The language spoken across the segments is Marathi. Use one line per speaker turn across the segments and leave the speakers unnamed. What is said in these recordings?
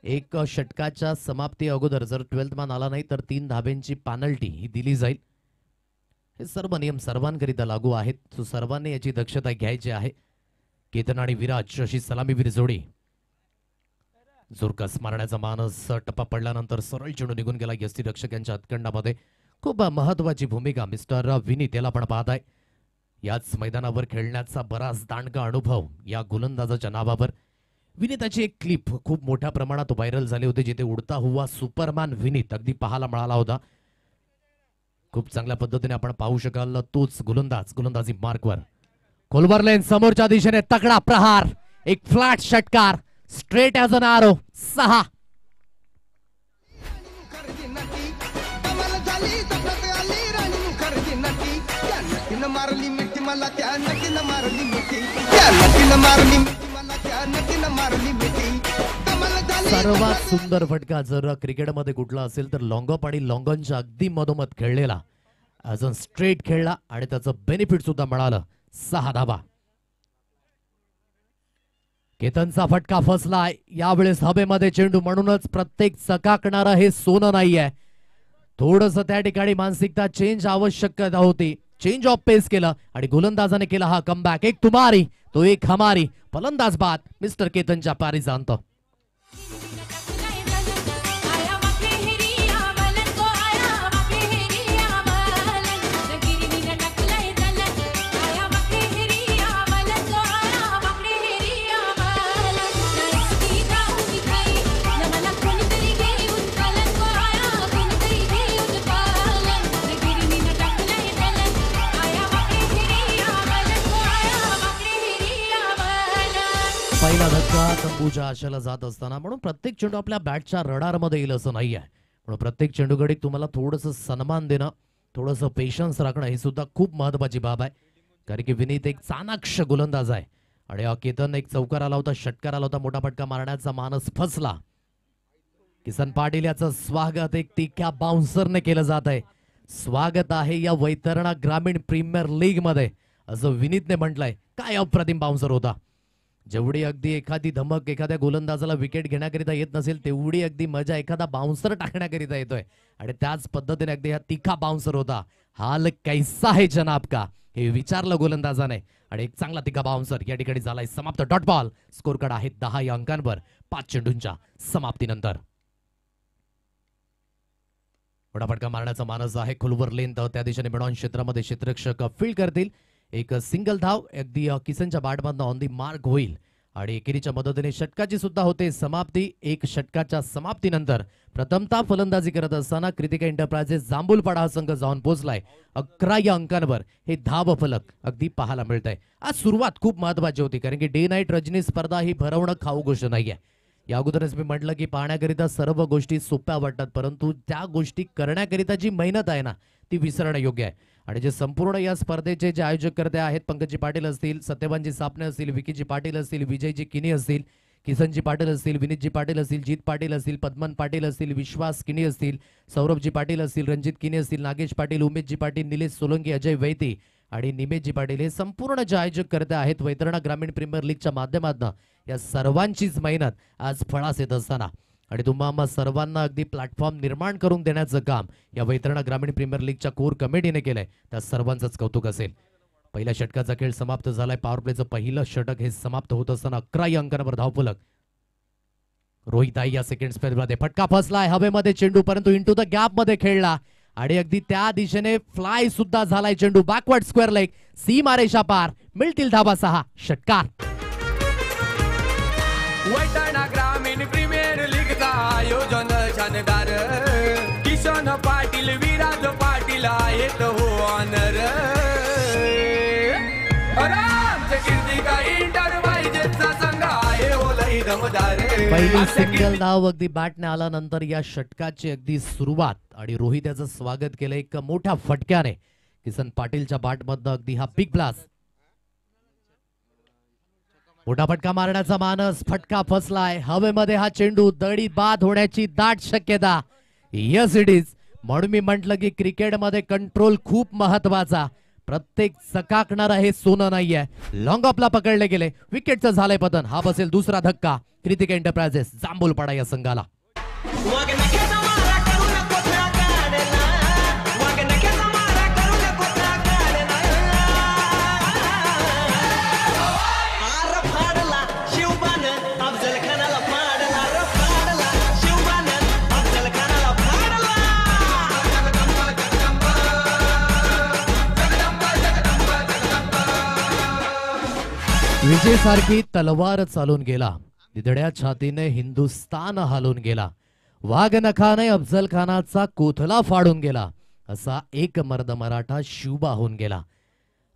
एक षटकाच्या समाप्ती अगोदर जर 12th मान आला नाही तर 3 धाब्यांची पेनल्टी ही दिली जाईल। हे सर्व नियम सर्वांकरिता लागू आहेत, सो सर्वांनी याची दक्षता घ्यायची आहे। केतन आणि विराज अशी सलामीवीर जोडी, जोरकस मारण्याचा मानस, टप्पा पडल्यानंतर सरळ चेंडू निघून गेला यष्टीरक्षकांच्या हातखंडामध्ये। खूप महत्वाची भूमिका मिस्टर विनीत याला पण पाहत आहे। याच मैदानावर खेळण्याचा बराच दांडगा अनुभव या गोलंदाजाच्या नावावर। विनीताची एक क्लिप खूप मोठ्या प्रमाणात व्हायरल झाली होती, जिथे उडता हुआ सुपरमॅन विनीत अगदी पाहायला मिळाला होता। खूप चांगल्या पद्धतीने आपण पाहू शकाल तोच गोलंदाजी मार्कवर खोलवर लेन समोरच्या दिशेने तगडा प्रहार, एक फ्लॅट षटकार, स्ट्रेट ॲज अन आरो, 6। सर्वात सुंदर फटका जर क्रिकेटमध्ये कुठला असेल तर लॉंगॉप आणि लॉंगॉनच्या अगदी मधोमध खेळलेला, अजून स्ट्रेट खेळला आणि त्याचं बेनिफिट सुद्धा मिळालं, 6 धाबा। केतनचा फटका फसलाय यावेळेस हवेमध्ये चेंडू, म्हणूनच प्रत्येक चकाकणारा हे सोनं नाहीये। थोडस त्या ठिकाणी मानसिकता चेंज आवश्यकता होती, चेंज ऑफ पेस केलं आणि गोलंदाजाने केला हा कमबॅक। एक तुम्हारी तो एक हमारी, फलंदाज बाद मिस्टर केतनच्या पारीचा अंत। पहिला धक्का तंबूच्या आशेला जात असताना, म्हणून प्रत्येक चेंडू आपल्या बॅटच्या रडारमध्ये येईल असं नाहीये। म्हणून प्रत्येक चेंडूकडे तुम्हाला थोडंसं सन्मान देणं, थोडंसं पेशन्स राखणं ही सुद्धा खूप महत्वाची बाब आहे। कारण की विनीत एक चाणाक्ष गोलंदाज आहे आणि केतन एक चौकार आला होता, षटकार आला होता, मोठा फटका मारण्याचा मानस फसला। किसन पाटील याचं स्वागत एक तिख्या बाउन्सरने केलं जात आहे। स्वागत आहे या वैतरणा ग्रामीण प्रीमियर लीग मध्ये, असं विनीतने म्हटलंय। काय अप्रतिम बाउन्सर होता, जेवढी अगदी एखादी धमक एखाद्या गोलंदाजाला विकेट घेण्याकरिता येत नसेल तेवढी अगदी मजा एखादा बाउन्सर टाकण्याकरिता येतोय, आणि त्याच पद्धतीने अगदी हा तिखा बाउन्सर होता। हाल कैसा है जनाब का, हे विचारलं गोलंदाजाने, आणि एक चांगला तिखा बाउन्सर या ठिकाणी झालाय समाप्त। डॉट बॉल, स्कोर कार्ड आहे 10 या अंकांवर 5 चेंडूंच्या समाप्तीनंतर। मोठा फटका मारण्याचा मानस आहे खोलवर लेन, तर त्या दिशेने मिडॉन क्षेत्रामध्ये क्षेत्ररक्षक फील्ड करतील। एक सिंगल धाव अगदी किसनच्या बॅटमधनं ऑन दी मार्क होईल आणि एकेरीच्या मदतीने षटकाची सुद्धा होते समाप्ती। एक षटकाच्या समाप्तीनंतर प्रथमतः फलंदाजी करत असताना कृतिका एंटरप्राइजेस जांभूलपाडा हा संघ जाऊन पोहोचलाय 11 या अंकांवर। हे धाव फलक अगदी पाहायला मिळतंय। आज सुरुवात खूप महत्वाची होती, कारण की डे नाईट रजनी स्पर्धा ही भरवणं खाऊ गोष्ट नाहीये। या अगोदरच मी म्हटलं की पाहण्याकरिता सर्व गोष्टी सोप्या वाटतात, परंतु त्या गोष्टी करण्याकरिता जी मेहनत आहे ना ती विसरणं योग्य आहे। आणि जे संपूर्ण या स्पर्धेचे जे आयोजक करते आहेत, पंकजी पाटील असतील, सत्यवानजी सापणे असतील, विकीजी पाटील असतील, विजयजी किनी असतील, किसनजी पाटील असतील, विनीतजी पाटील असतील, जीत पाटील असतील, पद्मन पाटील असतील, विश्वास किनी असतील, सौरभजी पाटील असतील, रणजित किनी असतील, नागेश पाटील, उमेशजी पाटील, निलेश सोलंकी, अजय वैती आणि निमेशजी पाटील, हे संपूर्ण जे आयोजक करते आहेत वैतरणा ग्रामीण प्रीमियर लीगच्या माध्यमातून, या सर्वांचीच मेहनत आज फळास येत असताना आणि तुम्हा सर्वांना अगदी प्लॅटफॉर्म निर्माण करून देण्याचं काम या वैतरणा ग्रामीण प्रीमियर लीगच्या कोर कमिटीने केलंय, त्या सर्वांचंच कौतुक असेल। पहिल्या षटकाचा खेळ समाप्त झालाय। पॉवर प्लेचं पहिलं षटक हे समाप्त होत असताना 11 या अंकांवर धावफलक। रोहित आई या सेकंड स्पेलमध्ये फटका फसलाय हवेमध्ये चेंडू, परंतु इंटू द गॅप मध्ये खेळला आणि अगदी त्या दिशेने फ्लाय सुद्धा झालाय चेंडू, बॅकवर्ड स्क्वेअर लेग, सीमारेषा पार, मिळतील धाबा 6, षटकार।
वैतरणा ग्रामीण प्रीमियर लीगचा आयोजन शानदार, किशन पाटील, विराज पाटील आहेत हो ऑनर। कृतिका एंटरप्राइजेसचा संघ आहे हो लई दमदार।
पहिली सिंगल धाव अगदी बॅटने आल्यानंतर या षटकाची अगदी सुरुवात, आणि रोहित याचं स्वागत केलं एक मोठ्या फटक्याने किसन पाटीलच्या बॅटमधनं। अगदी हा बिग ब्लास्ट, मोठा फटका मारण्याचा मानस, फटका फसलाय हवेमध्ये, हा चेंडू दडी बाद होण्याची दाट शक्यता। यस इट इज, म्हणून मी म्हटलं की क्रिकेटमध्ये कंट्रोल खूप महत्वाचा। प्रत्येक चकाकणारा हे सोनं नाहीये। लॉंग ऑफला पकडले गेले, विकेटचं झालंय पतन, हा बसेल दुसरा धक्का कृतिका एंटरप्राइजेस जांभूलपाडा या संघाला. विजयसारखी तलवार चालून गेला, निधड्या छातीने हिंदुस्तान हालून गेला, वाघनखाने अफजल खानाचा कोथला फाडून गेला, असा एक मर्द मराठा शिवबा होऊन गेला.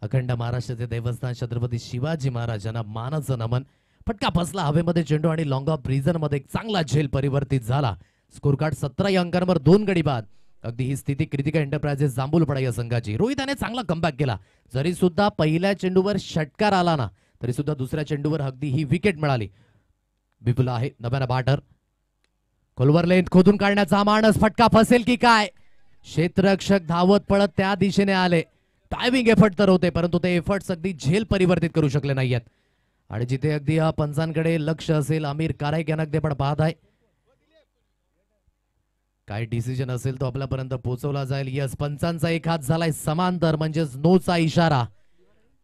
अखंड महाराष्ट्राचे देवस्थान छत्रपती शिवाजी महाराजांना मानाचं नमन. फटका फसला हवेमध्ये चेंडू आणि लॉंग ऑफ रिझन मध्ये एक चांगला झेल परिवर्तित झाला. स्कोर कार्ड 17 अंकांवर 2 गडी बाद. अगदी ही स्थिती कृतिका एंटरप्राइजेस जांभूलपाडा या संघाची. रोहिताने चांगला कमबॅक केला. जरी सुद्धा पहिल्या चेंडूवर षटकार आला ना, तरी सुद्धा दुसऱ्या चेंडूवर अगदी ही विकेट मिळाली. विपुल आहे नव्यानं बॅटर. खोलवर लेंथ खोदून काढण्याचा मानस. फटका फसेल की काय? क्षेत्ररक्षक धावत पळत त्या दिशेने आले. टायमिंग एफर्ट तर होते, परंतु ते एफर्ट्स अगदी झेल परिवर्तित करू शकले नाहीयेत. आणि जिथे अगदी हा पंचांकडे लक्ष असेल, आमिर कारायक यांना अगदी पण पाहत आहे. काय डिसिजन असेल तो आपल्यापर्यंत पोहोचवला जाईल. यस, पंचांचा एक हात झालाय समांतर, म्हणजेच नोचा इशारा.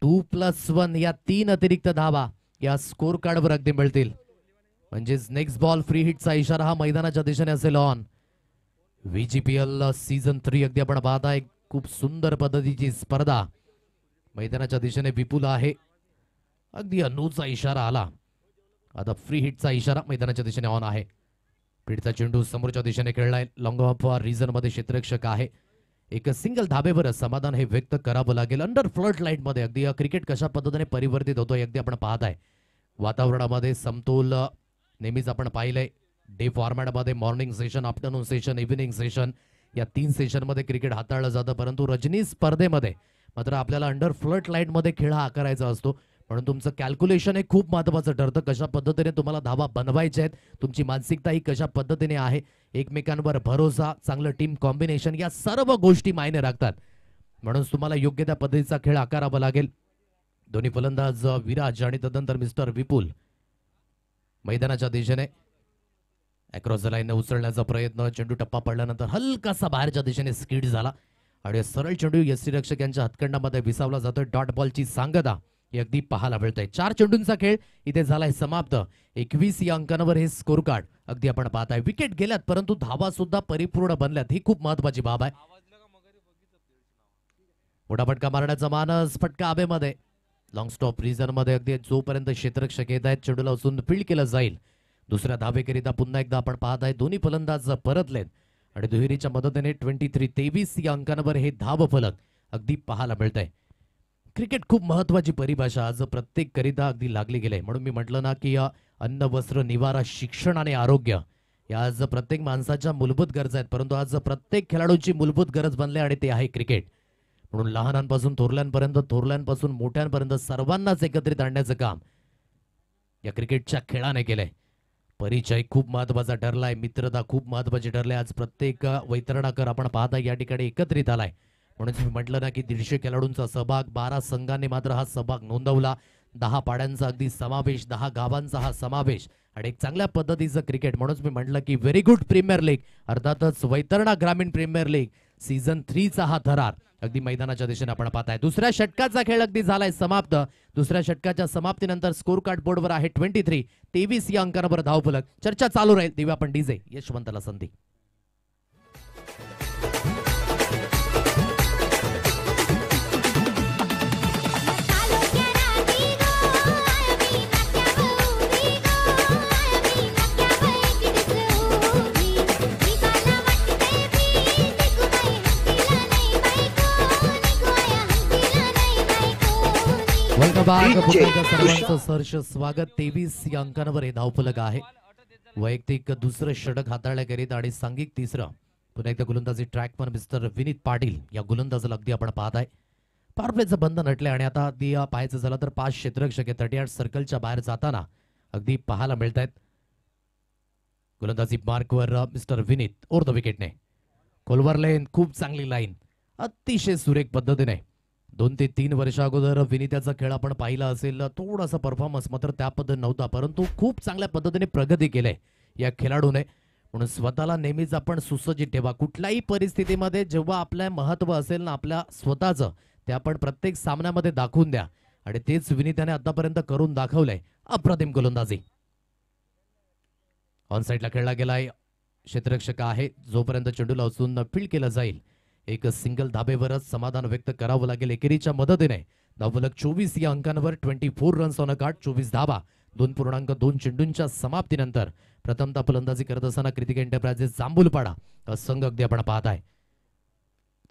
2+1 या 3 अतिरिक्त धावा या स्कोर कार्डवर अगदी मिळतील. म्हणजेच नेक्स्ट बॉल फ्री हिटचा इशारा हा मैदानाच्या दिशेने असेल ऑन. VGPL सीझन 3 अगदी आपण पाहताय. खूप सुंदर पद्धतीची स्पर्धा. मैदानाच्या दिशेने विपुल आहे. अगदी अनूचा इशारा आला. आता फ्री हिटचा इशारा मैदानाच्या दिशेने ऑन आहे. पीडचा चेंडू समोरच्या दिशेने खेळलाय. लॉंग ऑफ रिझन मध्ये क्षेत्ररक्षक आहे. एक सिंगल धाबेवर समाधान हे व्यक्त करावं लागेल. अंडर फ्लड लाईट मध्ये अगदी क्रिकेट कशा पद्धतीने परिवर्तित होतोय अगदी आपण पाहताय. वातावरणामध्ये समतोल नेहमीच आपण पाहिलंय. डे फॉर्मॅटमध्ये morning session, afternoon session, evening session या 3 सेशन मध्ये क्रिकेट हाताळलं जातं. परंतु रजनी स्पर्धेमध्ये मात्र आपल्याला अंडर फ्लड लाईट मध्ये खेळ हा आकारायचा असतो. म्हणून तुमचं कॅल्क्युलेशन हे खूप महत्त्वाचं ठरतं. कशा पद्धतीने तुम्हाला धावा बनवायच्या आहेत, तुमची मानसिकता ही कशा पद्धतीने आहे, एकमेकांवर भरोसा, चांगलं टीम कॉम्बिनेशन या सर्व गोष्टी मायने राखतात. म्हणून तुम्हाला योग्य त्या पद्धतीचा खेळ आकारावा लागेल. दोन्ही फलंदाज विराज आणि तदनंतर मिस्टर विपुल मैदानाच्या दिशेने अक्रॉस द लाईन उचलण्याचा प्रयत्न. चेंडू टप्पा पडल्यानंतर हलकासा बाहेरच्या दिशेने स्किड झाला आणि सरळ चेंडू यष्टीरक्षक यांच्या हातखंडामध्ये विसावला जातोय. डॉट बॉलची सांगता हे अगदी पाहायला मिळतंय. 4 चेंडूंचा खेळ इथे झालाय समाप्त. 21 या अंकांवर हे स्कोर कार्ड अगदी आपण पाहताय. विकेट गेल्यात, परंतु धावा सुद्धा परिपूर्ण बनल्यात. ही खूप महत्वाची बाब आहे. मोठा फटका मारण्याचा मानस. फटका हवेमध्ये. लॉंग स्टॉप रिझन मध्ये अगदी जोपर्यंत क्षेत्ररक्षक येत आहेत, चेंडूला उचलून फील्ड केलं जाईल. दुसऱ्या धावेकरिता पुन्हा एकदा आपण पाहताय. दोन्ही फलंदाज परतलेत आणि दुहेरीच्या मदतीने 23 या अंकांवर हे धाव फलक अगदी पाहायला मिळतंय. क्रिकेट खूप महत्वाची परिभाषा आज प्रत्येक करिता अगदी लागली गेले. म्हणून मी म्हटलं ना की अन्न, वस्त्र, निवारा, शिक्षण आणि आरोग्य या आज प्रत्येक माणसाच्या मूलभूत गरजा आहेत. परंतु आज प्रत्येक खेळाडूची मूलभूत गरज बनली आणि ते आहे क्रिकेट. म्हणून लहानांपासून थोरल्यांपर्यंत, थोरल्यांपासून मोठ्यांपर्यंत सर्वांनाच एकत्रित आणण्याचं काम या क्रिकेटच्या खेळाने केलंय. परिचय खूप महत्वाचा ठरलाय. मित्रता खूप महत्वाची ठरली. आज प्रत्येक वैतरणाकर आपण पाहता या ठिकाणी एकत्रित आलाय. म्हणून मी म्हटलं ना की 150 खेळाडूंचा सहभाग. 12 संघांनी मात्र हा सहभाग नोंदवला. 10 पाड्यांचा अगदी समावेश, 10 गावांचा हा समावेश आणि एक चांगल्या पद्धतीचं क्रिकेट. म्हणून मी म्हटलं की व्हेरी गुड प्रीमियर लीग, अर्थातच वैतरणा ग्रामीण प्रीमियर लीग सीझन 3 चा हा थरार अगदी मैदानाच्या दिशेने आपण पाहताय. दुसऱ्या षटकाचा खेळ अगदी झालाय समाप्त. दुसऱ्या षटकाच्या समाप्तीनंतर स्कोर कार्ड बोर्डवर आहे 23 या अंकांवर धावफलक. चर्चा चालू राहील. देऊ आपण डीजे यशवंतला संधी. सर्वांचं सहर्ष स्वागत. 23 या अंकांवर हे धावफलक आहे. वैयक्तिक दुसरं षटक हाताळण्याकरिता आणि सांघिक तिसरं पुन्हा एकदा गोलंदाजी ट्रॅक पण मिस्टर विनीत पाटील या गोलंदाजाला अगदी आपण पाहताय. पॉवर प्लेचं बंधन हटले आणि आता अगदी पाहायचं झालं तर 5 क्षेत्ररक्षक 38 सर्कलच्या बाहेर जाताना अगदी पाहायला मिळत आहेत. गोलंदाजी मार्कवर मिस्टर विनीत ओर द विकेटने. खोलवर लेन खूप चांगली लाईन, अतिशय सुरेख पद्धतीने 2 ते 3 वर्षा अगोदर विनित्याचा खेळ आपण पाहिला असेल. थोडासा परफॉर्मन्स मात्र त्या पद्धतीने नव्हता, परंतु खूप चांगल्या पद्धतीने प्रगती केली या खेळाडूने. म्हणून स्वतःला नेहमीच आपण सुसज्जित ठेवा. कुठल्याही परिस्थितीमध्ये जेव्हा आपलं महत्त्व असेल ना आपल्या स्वतःचं, ते आपण प्रत्येक सामन्यामध्ये दाखवून द्या. आणि तेच विनित्याने आतापर्यंत करून दाखवलंय. अप्रतिम गोलंदाजी. ऑन साईडला खेळला गेलाय. क्षेत्ररक्षक आहे. जोपर्यंत चेंडूला उचलून फील्ड केलं जाईल, एक सिंगल धाबेवरच समाधान व्यक्त करावं लागेल. एकेरीच्या मदतीने धावफलक 24 या अंकांवर 24 रन्स ऑन अ कार्ड, 24 धाबा. 2.2 चेंडूंच्या समाप्तीनंतर प्रथमतः फलंदाजी करत असताना कृतिका एंटरप्राइजेस जांभूलपाडा संघ अगदी आपण पाहत आहे.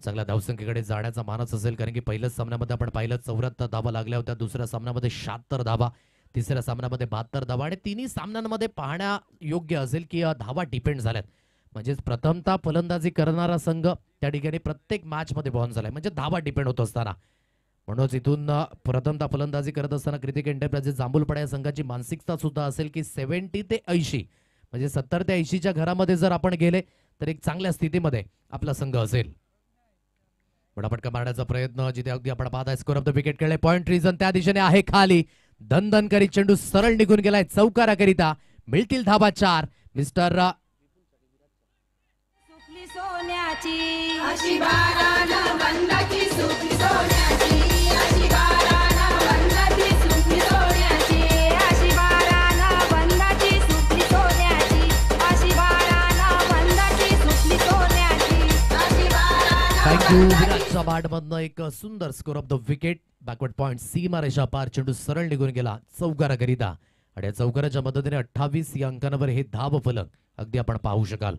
चांगल्या धावसंख्येकडे जाण्याचा मानस असेल, कारण की पहिल्याच सामन्यामध्ये आपण पाहिलं 74 धाबा लागल्या होत्या, दुसऱ्या सामन्यामध्ये 76 धाबा, तिसऱ्या सामन्यामध्ये 72 धाबा आणि तिन्ही सामन्यांमध्ये पाहण्या योग्य असेल की धावा डिपेंड झाल्यात. म्हणजेच प्रथमतः फलंदाजी करणारा संघ त्या ठिकाणी प्रत्येक मॅच मध्ये बॉन झालाय, म्हणजे धावा डिपेंड होत असताना. म्हणूनच इथून प्रथमतः फलंदाजी करत असताना कृतिका एंटरप्राइजेस जांभूलपाडा या संघाची मानसिकता सुद्धा असेल की 70 ते 80, म्हणजे 70 ते 80च्या घरामध्ये जर आपण गेले तर एक चांगल्या स्थितीमध्ये आपला संघ असेल. पटापटका मारण्याचा प्रयत्न, जिथे अगदी आपण पाहताय स्कोर ऑफ द विकेट खेळले. पॉइंट रिझन त्या दिशेने आहे खाली. धन करीत चेंडू सरळ निघून गेलाय चौकाराकरिता. मिळतील धाबा 4. मिस्टर
सुखली सोन्याची अशी बारानं बंदाची सुखली सोन्याची अशी बारानं बंदाची सुखली सोन्याची अशी बारानं बंदाची सुखली सोन्याची अशी बारानं बंदाची सुखली सोन्याची अशी बारानं.
थँक्यू. विराटच्या बॅटमधनं एक सुंदर score of the wicket. Backward point सीमारेषा पार. चेंडू सरळ निघून गेला चौकाराकरिता आणि या चौकाराच्या मदतीने 28 या अंकांवर हे धाव फलक अगदी आपण पाहू शकाल.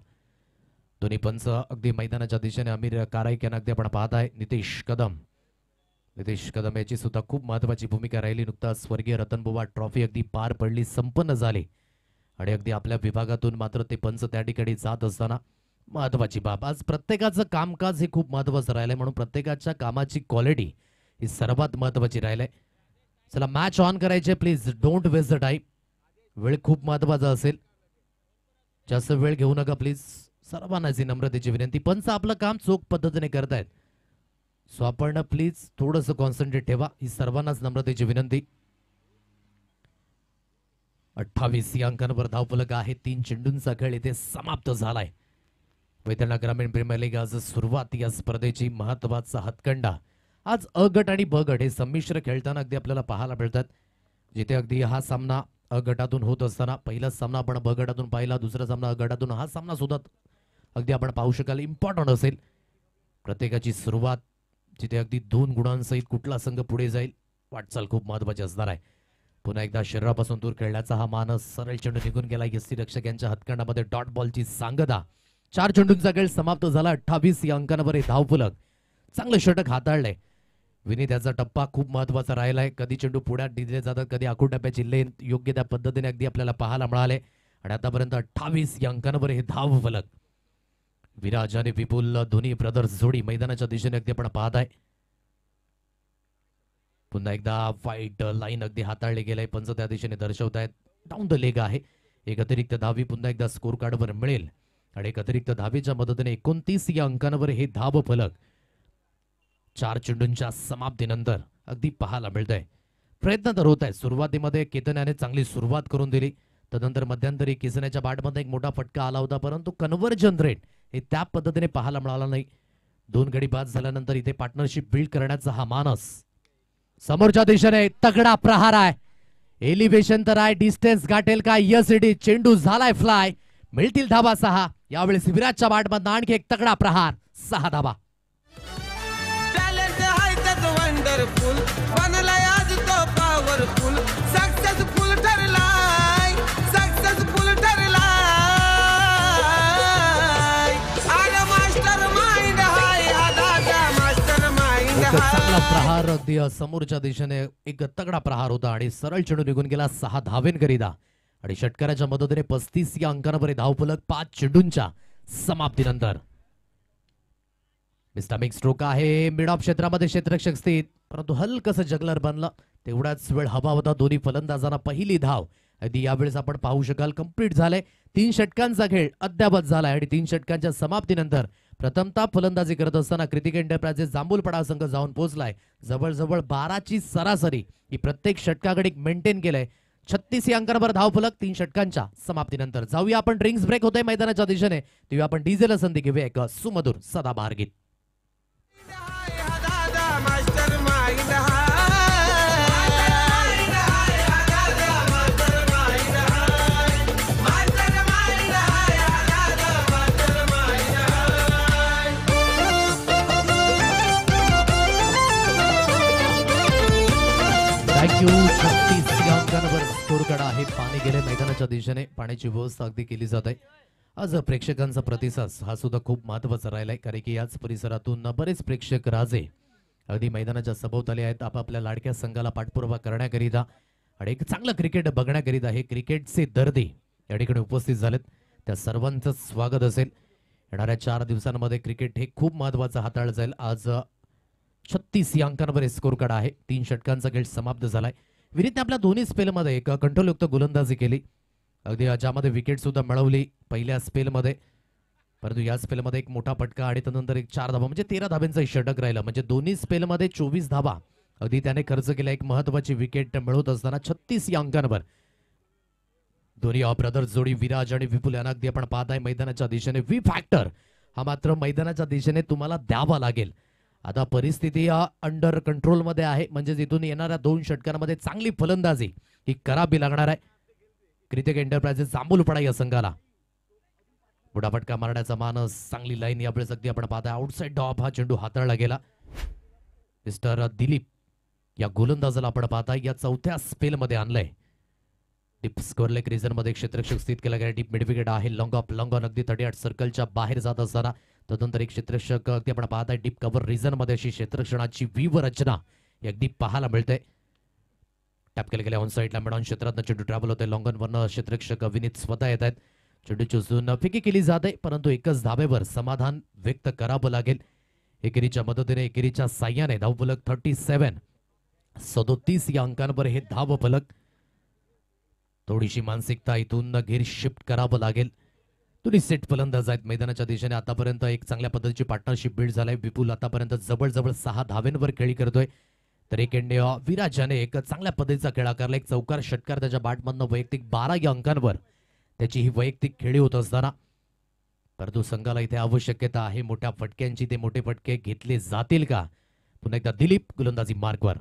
दोन्ही पंच अगदी मैदानाच्या दिशेने. अमीर काराईक यांना अगदी आपण पाहताय. नितेश कदम याची सुद्धा खूप महत्वाची भूमिका राहिली. नुकताच स्वर्गीय रतनबुवा ट्रॉफी अगदी पार पडली, संपन्न झाली आणि अगदी आपल्या विभागातून मात्र ते पंच त्या ठिकाणी जात असताना महत्वाची बाब. आज प्रत्येकाचं कामकाज हे खूप महत्वाचं राहिलंय, म्हणून प्रत्येकाच्या कामाची क्वालिटी ही सर्वात महत्वाची राहिलंय. चला मॅच ऑन करायचे. Please don't waste the time. वेळ खूप महत्वाचा असेल, जास्त वेळ घेऊ नका प्लीज. सर्वांनाच नम्रतेची विनंती. पंच आपलं काम चोख पद्धतीने करतायत, सो आपण प्लीज थोडंसं कॉन्सन्ट्रेट ठेवा, ही सर्वांनाच नम्रतेची विनंती. 28 या अंकांवर धावफलक आहे. 3 चेंडूंचा खेळ इथे समाप्त झालाय. वैतरणा ग्रामीण प्रीमियर लीग आज सुरुवात या स्पर्धेची. महत्वाचा हातखंडा आज अ गट आणि ब गट हे संमिश्र खेळताना अगदी आपल्याला पाहायला मिळतात. जिथे अगदी हा सामना अ गटातून होत असताना पहिला सामना आपण ब गटातून पाहिला, दुसरा सामना अ गटातून, हा सामना सुद्धा अगदी आपण पाहू शकाल. इम्पॉर्टंट असेल प्रत्येकाची सुरुवात, जिथे अगदी 2 गुणांसहित कुठला संघ पुढे जाईल वाटचाल खूप महत्वाची असणार आहे. पुन्हा एकदा शरीरापासून दूर खेळण्याचा हा मानस. सरळ चेंडू निघून गेला यष्टीरक्षक यांच्या हातखंडामध्ये. डॉट बॉलची सांगता. 4 चेंडूंचा खेळ समाप्त झाला. 28 या अंकांवर हे धावफलक. चांगलं षटक हाताळलंय विनित्याचा टप्पा खूप महत्वाचा राहिलाय. कधी चेंडू पुढ्यात दिले जातात, कधी आखूड टप्प्याची लेन योग्य त्या पद्धतीने अगदी आपल्याला पाहायला मिळाले आणि आतापर्यंत 28 या अंकांवर हे धावफलक. विराज आणि विपुल दोन्ही ब्रदर्स जोडी मैदानाच्या दिशेने अगदी आपण पाहत आहे. पुन्हा एकदा फाईट लाईन अगदी हाताळले गेलाय. पंच त्या दिशेने दर्शवत आहेत. डाऊन द लेग आहे. एक अतिरिक्त धावी पुन्हा एकदा स्कोर कार्डवर मिळेल आणि एक अतिरिक्त धावेच्या मदतीने 29 या अंकांवर हे धाव फलक 4 चेंडूंच्या समाप्तीनंतर अगदी पाहायला मिळतंय. प्रयत्न तर होत आहे. सुरुवातीमध्ये केतन याने चांगली सुरुवात करून दिली. तदनंतर मध्यंतरी किसनेच्या बॅटमध्ये एक मोठा फटका आला होता, परंतु कन्व्हर्जन रेट हे त्या पद्धतीने पाहायला मिळाला नाही. 2 गडी बाद झाल्यानंतर इथे पार्टनरशिप बिल्ड करण्याचा हा मानस. समोरच्या दिशेने तगडा प्रहार आहे. एलिव्हेशन तर आहे. डिस्टन्स गाठेल का? Yes it is. चेंडू झालाय फ्लाय. मिळतील धाबा 6. यावेळेस विराटच्या बॅटमधून आणखी एक तगडा प्रहार. 6 धाबा.
टॅलेंट आहे त्याचं वंडरफुल, बनलाय आज तो पॉवरफुल. सक्सेसफुल ठरलाय, सक्सेसफुल ठरलाय. आला मास्टर माइंड हाय, आला मास्टर माइंड
एक चांगला
हाय.
प्रहार अगदी समोरच्या दिशेने एक तगडा प्रहार होता आणि सरळ चेंडू निघून गेला 6 धावेंकरिता आणि षटकाराच्या मदतीने 35 या अंकांवर धावफलक 5 चेंडूंच्या समाप्तीनंतर. मिस्टॅमिक स्ट्रोक आहे. मिड ऑफ क्षेत्रामध्ये क्षेत्ररक्षक स्थित, परंतु हलकसं जगलर बनलं. तेवढाच वेळ हवा होता दोन्ही फलंदाजांना. पहिली धाव अगदी यावेळेस आपण पाहू शकाल कंप्लीट झाले. 3 षटकांचा खेळ अद्यावत झाला आणि 3 षटकांच्या समाप्तीनंतर प्रथमतः फलंदाजी करत असताना कृतिक एंटरप्राइजेस जांभूलपडा संघ जाऊन पोहोचलाय. जवळजवळ 12ची सरासरी ही प्रत्येक षटकाकडे मेंटेन केलंय. 36 या अंकांवर धावफलक 3 षटकांच्या समाप्तीनंतर. जाऊया आपण ड्रिंक्स ब्रेक होतोय मैदानाच्या दिशेने, तेव्हा आपण डीजेला संधी घेऊया एक सुमधुर सदाबहार गीत.
Master mind
thank you. 36 या अंकांवर स्कोर कडा आहे. पाणी गेले मैदानाच्या दिशेने, पाण्याची व्यवस्था अगदी केली जात आहे. आज प्रेक्षकांचा प्रतिसाद हा सुद्धा खूप महत्वाचा राहिलाय, कारण की याच परिसरातून बरेच प्रेक्षक राजे अगदी मैदानाच्या सभोवताली आहेत आपापल्या लाडक्या संघाला पाठपुरावा करण्याकरिता आणि एक चांगलं क्रिकेट बघण्याकरिता. हे क्रिकेटचे दर्दी या ठिकाणी उपस्थित झालेत, त्या सर्वांचं स्वागत असेल. येणाऱ्या 4 दिवसांमध्ये क्रिकेट हे खूप महत्वाचं हाताळलं जाईल. आज 36 या अंकांवर स्कोर कार्ड आहे. 3 षटकांचा खेळ समाप्त झालाय. विनीतने आपल्या दोन्ही स्पेलमध्ये एक कंट्रोलयुक्त गोलंदाजी केली, अगदी ज्यामध्ये विकेट सुद्धा मिळवली पहिल्या स्पेलमध्ये. परंतु या स्पेलमध्ये एक मोठा फटका आणि त्यानंतर एक 4 धाबा म्हणजे 13 धाब्यांचा षटक राहिला. म्हणजे दोन्ही स्पेलमध्ये 24 धाबा अगदी त्याने खर्च केला. एक महत्वाची विकेट मिळवत असताना 36 या अंकांवर दोन्ही ब्रदर्स जोडी विराज आणि विपुल यांना अगदी आपण पाहताय मैदानाच्या दिशेने. व्ही फॅक्टर हा मात्र मैदानाच्या दिशेने तुम्हाला द्यावा लागेल. आता परिस्थिती अंडर कंट्रोल मध्ये आहे, म्हणजे तिथून येणाऱ्या 2 षटकांमध्ये चांगली फलंदाजी ही करावी लागणार आहे कृतिक एंटरप्राइजेस जांभूलपडा या संघाला. मोठा फटका मारण्याचा मानस, चांगली लाईन यावेळेस अगदी आपण पाहताय. आउटसाइड डॉप हा चेंडू हाताळला गेला. मिस्टर दिलीप या गोलंदाजाला आपण पाहताय या 4थ्या स्पेलमध्ये आणलंय. डीप स्कोअर लेग रिझन मध्ये क्षेत्ररक्षक स्थित केला गेला. डीप मिडविकेट आहे. लॉंग ऑन अगदी 38 सर्कलच्या बाहेर जात असताना तदनंतर एक क्षेत्ररक्षक अगदी आपण पाहताय डीप कव्हर रिझन मध्ये अशी क्षेत्ररक्षणाची व्यूव रचना अगदी पाहायला मिळते. टॅप केले गेल्या ऑन साईडला मिडॉन क्षेत्रात चेंडू ट्रॅव्हल होते. लॉंग ऑन क्षेत्ररक्षक विनीत स्वतः येत आहेत. चेंडूची उचलून फेकी केली जाते, परंतु एकच धाबेवर समाधान व्यक्त करावं लागेल. एकेरीच्या मदतीने एकेरीच्या साह्याने धावफलक 37 या अंकांवर हे धावफलक. थोडीशी मानसिकता इथून गिर शिफ्ट करावं लागेल. दोन्ही सेट फलंदाज आहेत मैदानाच्या दिशेने. आतापर्यंत एक चांगल्या पद्धतीची पार्टनरशिप बिल्ड झालाय. विपुल आतापर्यंत जवळजवळ 6 धाव्यांवर खेळी करतोय, तर एक विराजाने एक चांगल्या पद्धतीचा खेळ आकारला. एक चौकार षटकार त्याच्या बॅटमधनं वैयक्तिक 12 या अंकांवर त्याची ही वैयक्तिक खेळी होत असताना, परंतु संघाला इथे आवश्यकता आहे मोठ्या फटक्यांची. ते मोठे फटके घेतले जातील का? पुन्हा एकदा दिलीप गोलंदाजी मार्कवर.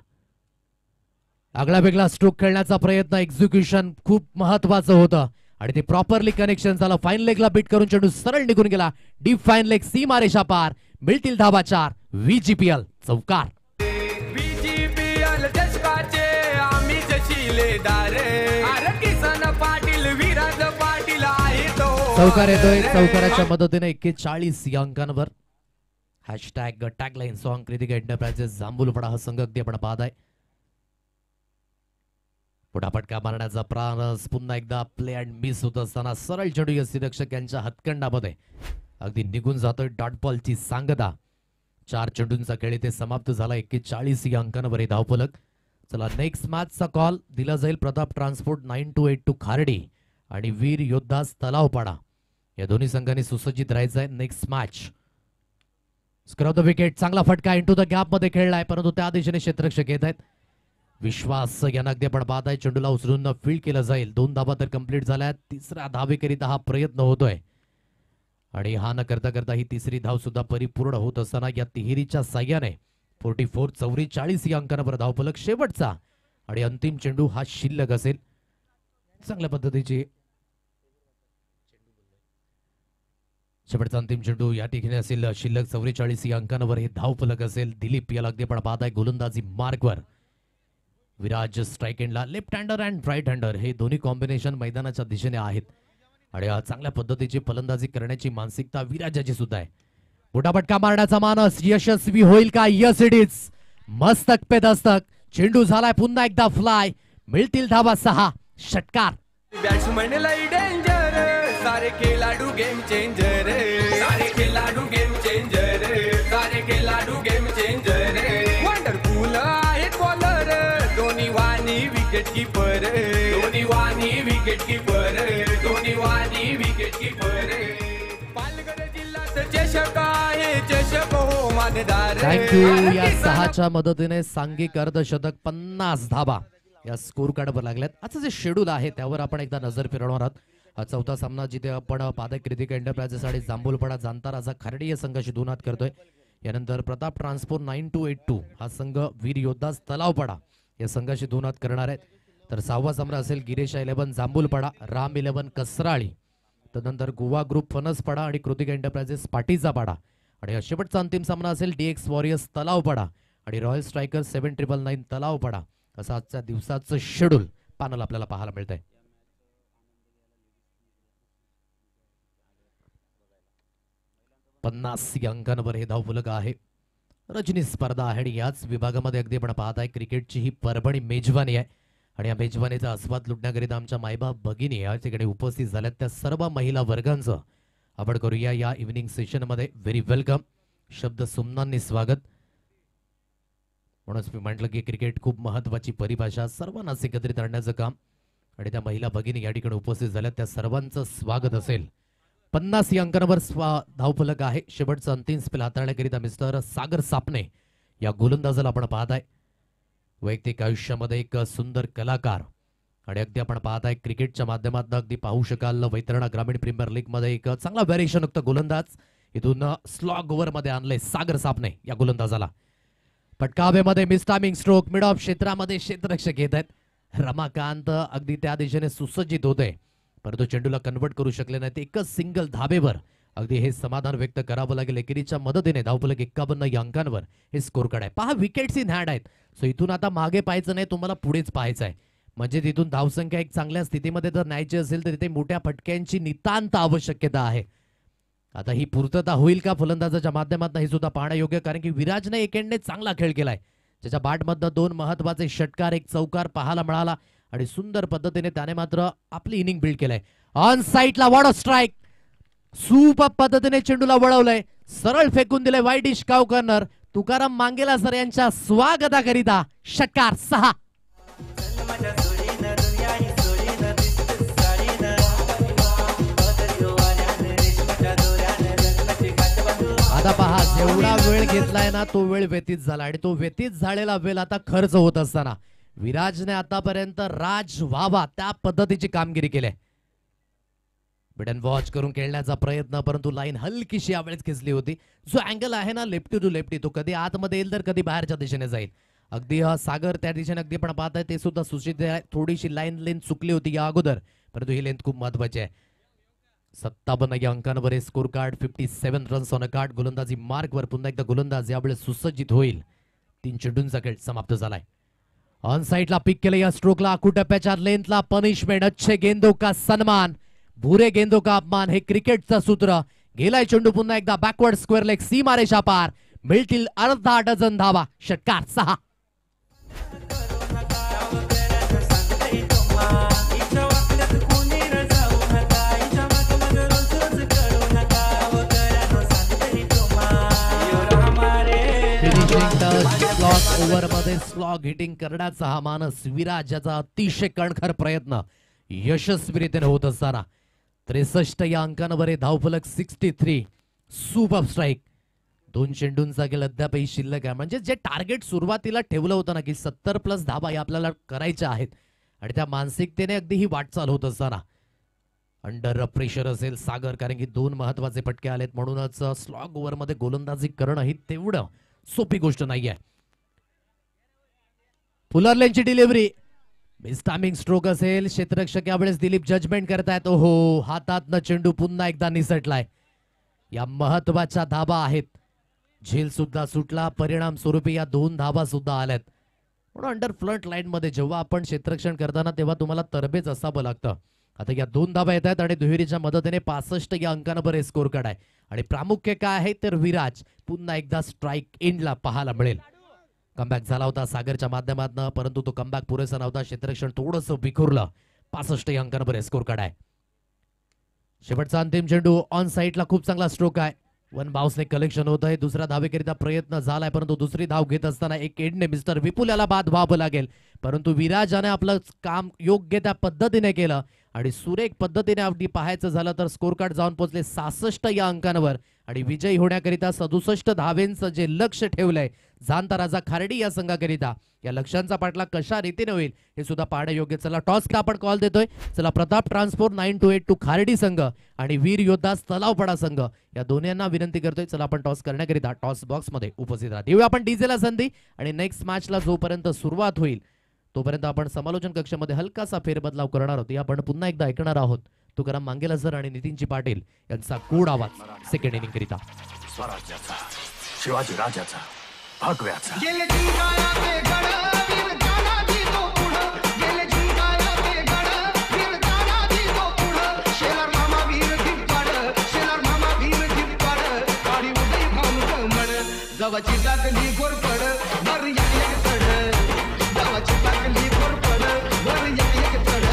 आगळा वेगळा स्ट्रोक खेळण्याचा प्रयत्न, एक्झिक्युशन खूप महत्वाचं होतं आणि ते प्रॉपरली कनेक्शन झालं. फाईन लेगला बीट करून चेंडू सरळ निघून गेला. डीप फाईन लेग सीमारेषा पार. मिळतील धाबा 4. VGPL चौकार.
बीजीपीएल देशकाचे आम्ही जशिलेदार. अरे किसन पाटील विराज पाटील आहे तो.
चौकार येतोय. चौकाराच्या मदतीने 41 या अंकांवर हॅशटॅग टॅगलाईन सॉन्ग कृतिक एंटरप्राइजेस जांभूलपडा हा संघ अगदी आपण पाहताय. मोठा फटका मारण्याचा प्रयास, पुन्हा एकदा प्ले अँड मिस होत असताना सरळ चेंडू यष्टीरक्षक यांच्या हातखंडामध्ये अगदी निघून जातोय. डॉट बॉलची सांगता. 4 चेंडूंचा खेळ इथे समाप्त झाला. 41 या अंकांवर हे धावफलक. चला नेक्स्ट मॅचचा कॉल दिला जाईल प्रताप ट्रान्सपोर्ट 9282 खार्डी आणि वीर योद्धास तलावपाडा या दोन्ही संघांनी सुसज्जित राहायचं आहे. Next match. Square of the wicket. चांगला फटका इंटू द गॅप मध्ये खेळलाय, परंतु त्या दिशेने क्षेत्ररक्षक येत आहेत. विश्वास यांना अगदी आपण पाहताय चेंडूला उचलून फील्ड केलं जाईल. 2 धाबा तर कंप्लीट झाल्या. 3ऱ्या धावेकरिता हा प्रयत्न होतोय आणि हा न करता करता ही 3री धाव सुद्धा परिपूर्ण होत असताना या तिहेरीच्या साह्याने 44 या अंकांवर धावफलक. शेवटचा आणि अंतिम चेंडू हा शिल्लक असेल. चांगल्या पद्धतीची शेवटचा अंतिम चेंडू या ठिकाणी असेल शिल्लक. 44 या अंकांवर हे धावफलक असेल. दिलीप याला अगदी आपण पाहताय गोलंदाजी मार्कवर. विराज स्ट्राइक एंडला. Left hander and right hander हे दोन्ही कॉम्बिनेशन मैदानाच्या दिशेने आहेत आणि चांगल्या पद्धतीची फलंदाजी करण्याची मानसिकता विराजाची सुद्धा आहे. मोठा फटका मारण्याचा मानस यशस्वी होईल का? Yes it is. मस्तक पे दस्तक. चेंडू झालाय पुन्हा एकदा फ्लाय. मिळतील धाबा 6. षटकार.
बॅट्समन लई डेंजर. सारे खेळाडू गेम चेंजर. सारे खेळाडू गेम चेंजर. सारे खेळाडू गेम चेंजर. वंडरफुल आहेत बॉलर. दोन्ही वाणी विकेट कीपर. दोन्ही वाणी विकेट कीपर. दोन्ही वाणी पानदार
थँक्यू. या 6च्या मदतीने सांघिक अर्धशतक 50 धाबा या स्कोर कार्डवर लागल्यात. आजचं जे शेड्यूल आहे त्यावर आपण एकदा नजर फिरवणार आहोत. हा चौथा सामना जिथे आपण पादक कृतिका एंटरप्राइजेस आणि जांभूलपडा जांताराचा खर्डी या संघाशी 2 हात करतोय. यानंतर प्रताप ट्रान्सपोर्ट 9282 हा संघ वीर योद्धास तलावपडा या संघाशी 2 हात करणार आहेत. तर 6वा सामना असेल गिरीशा 11 जांभूलपडा, राम 11 कसराळी, तदनंतर गोवा ग्रुप फणसपाडा आणि कृतिका एंटरप्राइजेस पाटीचा पाडा. आणि शेवटचा अंतिम सामना असेल DX वॉरियर्स तलावपडा आणि रॉयल स्ट्रायकर 7999 तलावपडा. असं आजच्या दिवसाचं शेड्यूल पॅनल आपल्याला पाहायला मिळतंय. पन्नास अंकांवर हे धावफलक आहे. रजनी स्पर्धा आहे आणि याच विभागामध्ये अगदी आपण पाहत आहे क्रिकेटची ही परभणी मेजवानी आहे. आणि या मेजवानीचा आस्वाद लुटण्याकरिता आमच्या मायबाप भगिनी या ठिकाणी उपस्थित झाल्यात. त्या सर्व महिला वर्गांचं आपण करूया या इव्हिनिंग सेशनमध्ये व्हेरी वेलकम. शब्द सुमनांनी स्वागत. म्हणूनच मी म्हटलं की क्रिकेट खूप महत्वाची परिभाषा, सर्वांनाच एकत्रित आणण्याचं काम. आणि त्या महिला भगिनी या ठिकाणी उपस्थित झाल्यात त्या सर्वांचं स्वागत असेल. 50 अंकांवर धावफलक आहे. शेवटचं अंतिम स्पेल हाताळण्याकरिता मिस्टर सागर सापणे या गोलंदाजाला आपण पाहत आहे. वैयक्तिक आयुष्यामध्ये एक सुंदर कलाकार आणि अगदी आपण पाहत आहे क्रिकेटच्या माध्यमातून अगदी पाहू शकाल वैतरणा ग्रामीण प्रीमियर लीग मध्ये एक चांगला व्हेरिएशन युक्त गोलंदाज इथून स्लॉग ओव्हर मध्ये आणले सागर सापणे या गोलंदाजाला. पटकावेमध्ये मिसटायमिंग स्ट्रोक मिड ऑफ क्षेत्रामध्ये क्षेत्ररक्षक येत आहेत. रमाकांत अगदी त्या दिशेने सुसज्जित होते परंतु चेंडूला कन्वर्ट करू शकले नाहीत. एकच सिंगल धाबेवर अगदी हे समाधान व्यक्त करावं लागेल. एकेरीच्या मदतीने धावफलक 51 या अंकांवर हे स्कोर कार्ड आहे. पहा विकेट्स इन हँड आहेत. सो इथून आता मागे पाहायचं नाही, तुम्हाला पुढेच पाहायचं आहे. म्हणजे तिथून धावसंख्या एक चांगल्या स्थितीमध्ये जर न्यायची असेल तर तिथे मोठ्या फटक्यांची नितांत आवश्यकता आहे. आता ही पूर्तता होईल का फलंदाजाच्या माध्यमातून हे सुद्धा पाहणं योग्य, कारण की विराजने एक एंडने चांगला खेळ केलाय. त्याच्या बॅटमधनं 2 महत्वाचे षटकार, एक चौकार पाहायला मिळाला आणि सुंदर पद्धतीने त्याने मात्र आपली इनिंग बिल्ड केलाय. ऑन साईडला वॉट स्ट्राईक, सुपर पद्धतीने चेंडूला वळवलंय, सरळ फेकून दिले वाईट इश काव कॉर्नर. तुकाराम मांगेला सर यांच्या स्वागताकरिता षटकार 6. आता पहा जेवढा वेळ घेतलाय ना तो वेळ व्यतीत झाला आणि तो व्यतीत झालेला वेळ आता खर्च होत असताना विराजने आतापर्यंत राज व्हावा त्या पद्धतीची कामगिरी केली. बिडन वॉच करून खेळण्याचा प्रयत्न, परंतु लाईन हलकीशी यावेळेस खेचली होती. जो अँगल आहे ना लेफ्टी टू लेफ्टी तो कधी आतमध्ये येईल तर कधी बाहेरच्या दिशेने जाईल. अगदी सागर त्या दिशेने अगदी पण पाहत आहे ते सुद्धा सूचित आहे. थोडीशी लाईन लेंथ चुकली होती या अगोदर, परंतु ही लेंथ खूप महत्वाची आहे. 57 या अंकांवर हे score card. 57 runs on a card. गोलंदाजी मार्कवर पुन्हा एकदा गोलंदाज यावेळेस सुसज्जित होईल. 3 चेंडूंचा खेळ समाप्त झालाय. ऑन साइडला पिक केलं या स्ट्रोकला. कुटप्प्याच्या लेंथला पनिशमेंट. अच्छे गेंदो का सन्मान, बुरे गेंदो का अपमान, हे क्रिकेटचं सूत्र. गेलाय चेंडू पुन्हा एकदा बॅकवर्ड स्क्वेअर लेग, सीमारेषा पार. मिळतील अर्धा डझन धावा. षटकार 6. ओव्हर मध्ये स्लॉग हिटिंग करण्याचा हा मानस विराजाचा अतिशय कणखर प्रयत्न यशस्वीरित्याने होत असताना 63 या अंकांवर हे धावफलक 63. Super strike. 2 चेंडूंचा खेळ अद्यापही शिल्लक आहे. म्हणजे जे टार्गेट सुरुवातीला ठेवलं होतं ना की 70+ धावा या आपल्याला करायच्या आहेत आणि त्या मानसिकतेने अगदी ही वाटचाल होत असताना अंडर प्रेशर असेल सागर, कारण की 2 महत्वाचे फटके आलेत. म्हणूनच स्लॉग ओव्हर मध्ये गोलंदाजी करणं ही तेवढं सोपी गोष्ट नाहीये. फुलरलेनची डिलिव्हरी, मिसटायमिंग स्ट्रोक असेल. क्षेत्ररक्षक यावेळेस दिलीप जजमेंट करतायत. ओहो, हातातनं चेंडू पुन्हा एकदा निसटलाय. या महत्वाच्या धाबा आहेत. झेल सुद्धा सुटला. परिणाम स्वरूपी या 2 धाबा सुद्धा आल्यात. म्हणून अंडर फ्रंट लाईन मध्ये जेव्हा आपण क्षेत्ररक्षण करताना तेव्हा तुम्हाला तरबेज असावं लागतं. आता या 2 धाबा येत आहेत आणि दुहेरीच्या मदतीने 65 या अंकांवर हे स्कोर कार्ड आहे. आणि प्रामुख्य काय आहे तर विराज पुन्हा एकदा स्ट्राईक एंडला पाहायला मिळेल. कमबॅक झाला होता सागरच्या माध्यमातून, परंतु तो कमबॅक पुरेसा नव्हता. क्षेत्ररक्षण थोडंसं विखुरलं. 65 या अंकांवर हे स्कोर कार्ड आहे. शेवटचा अंतिम चेंडू ऑन साईडला खूप चांगला स्ट्रोक आहे. 1 बाउन्सने कलेक्शन होत आहे. दुसऱ्या धावेकरिता प्रयत्न झालाय, परंतु दुसरी धाव घेत असताना एक एंडने मिस्टर विपुल याला बाद व्हावं लागेल. परंतु विराजाने आपलं काम योग्य त्या पद्धतीने केलं आणि सुरेख पद्धतीने अगदी पाहायचं झालं तर स्कोर कार्ड जाऊन पोहोचले 66 या अंकांवर आणि विजयी होण्याकरिता 67 धावेंचं जे लक्ष ठेवलंय जाणता राजा खार्डी या संघाकरिता, या लक्ष्यांचा पाठलाग कशा रीतीने होईल हे सुद्धा पाहणं योग्य. चला टॉसला आपण कॉल देतोय. चला प्रताप ट्रान्सपोर्ट 9282 खार्डी संघ आणि वीर योद्धा तलावपाडा संघ या दोन्हींना विनंती करतोय, चला आपण टॉस करण्याकरिता टॉस बॉक्स मध्ये उपस्थित राहा. देऊया आपण डीजेला संधी आणि नेक्स्ट मॅचला जोपर्यंत सुरुवात होईल तोपर्यंत आपण समालोचन कक्षामध्ये हलकासा फेरबदलाव करणार आहोत. आपण पुन्हा एकदा ऐकणार आहोत तुकाराम मांगेला सर आणि नितीनजी पाटील यांचा गोड आवाज सेकंड इनिंग करिता.
स्वराज्याचा, शिवाजी राजाचा, भगव्याचा.
गेले जिंकायचे गड वीर तानाजी तो पुढं, गेले जिंकायचे गड वीर तानाजी तो पुढं. शेलार मामा वीर धिप्पाड, शेलार मामा वीर धिप्पाड, गाडी उदय खाऊन कमळ, जवाची टाकली गोरपड वर एक एक चढ, जवाची टाकली गोरपड वर एक एक चढ.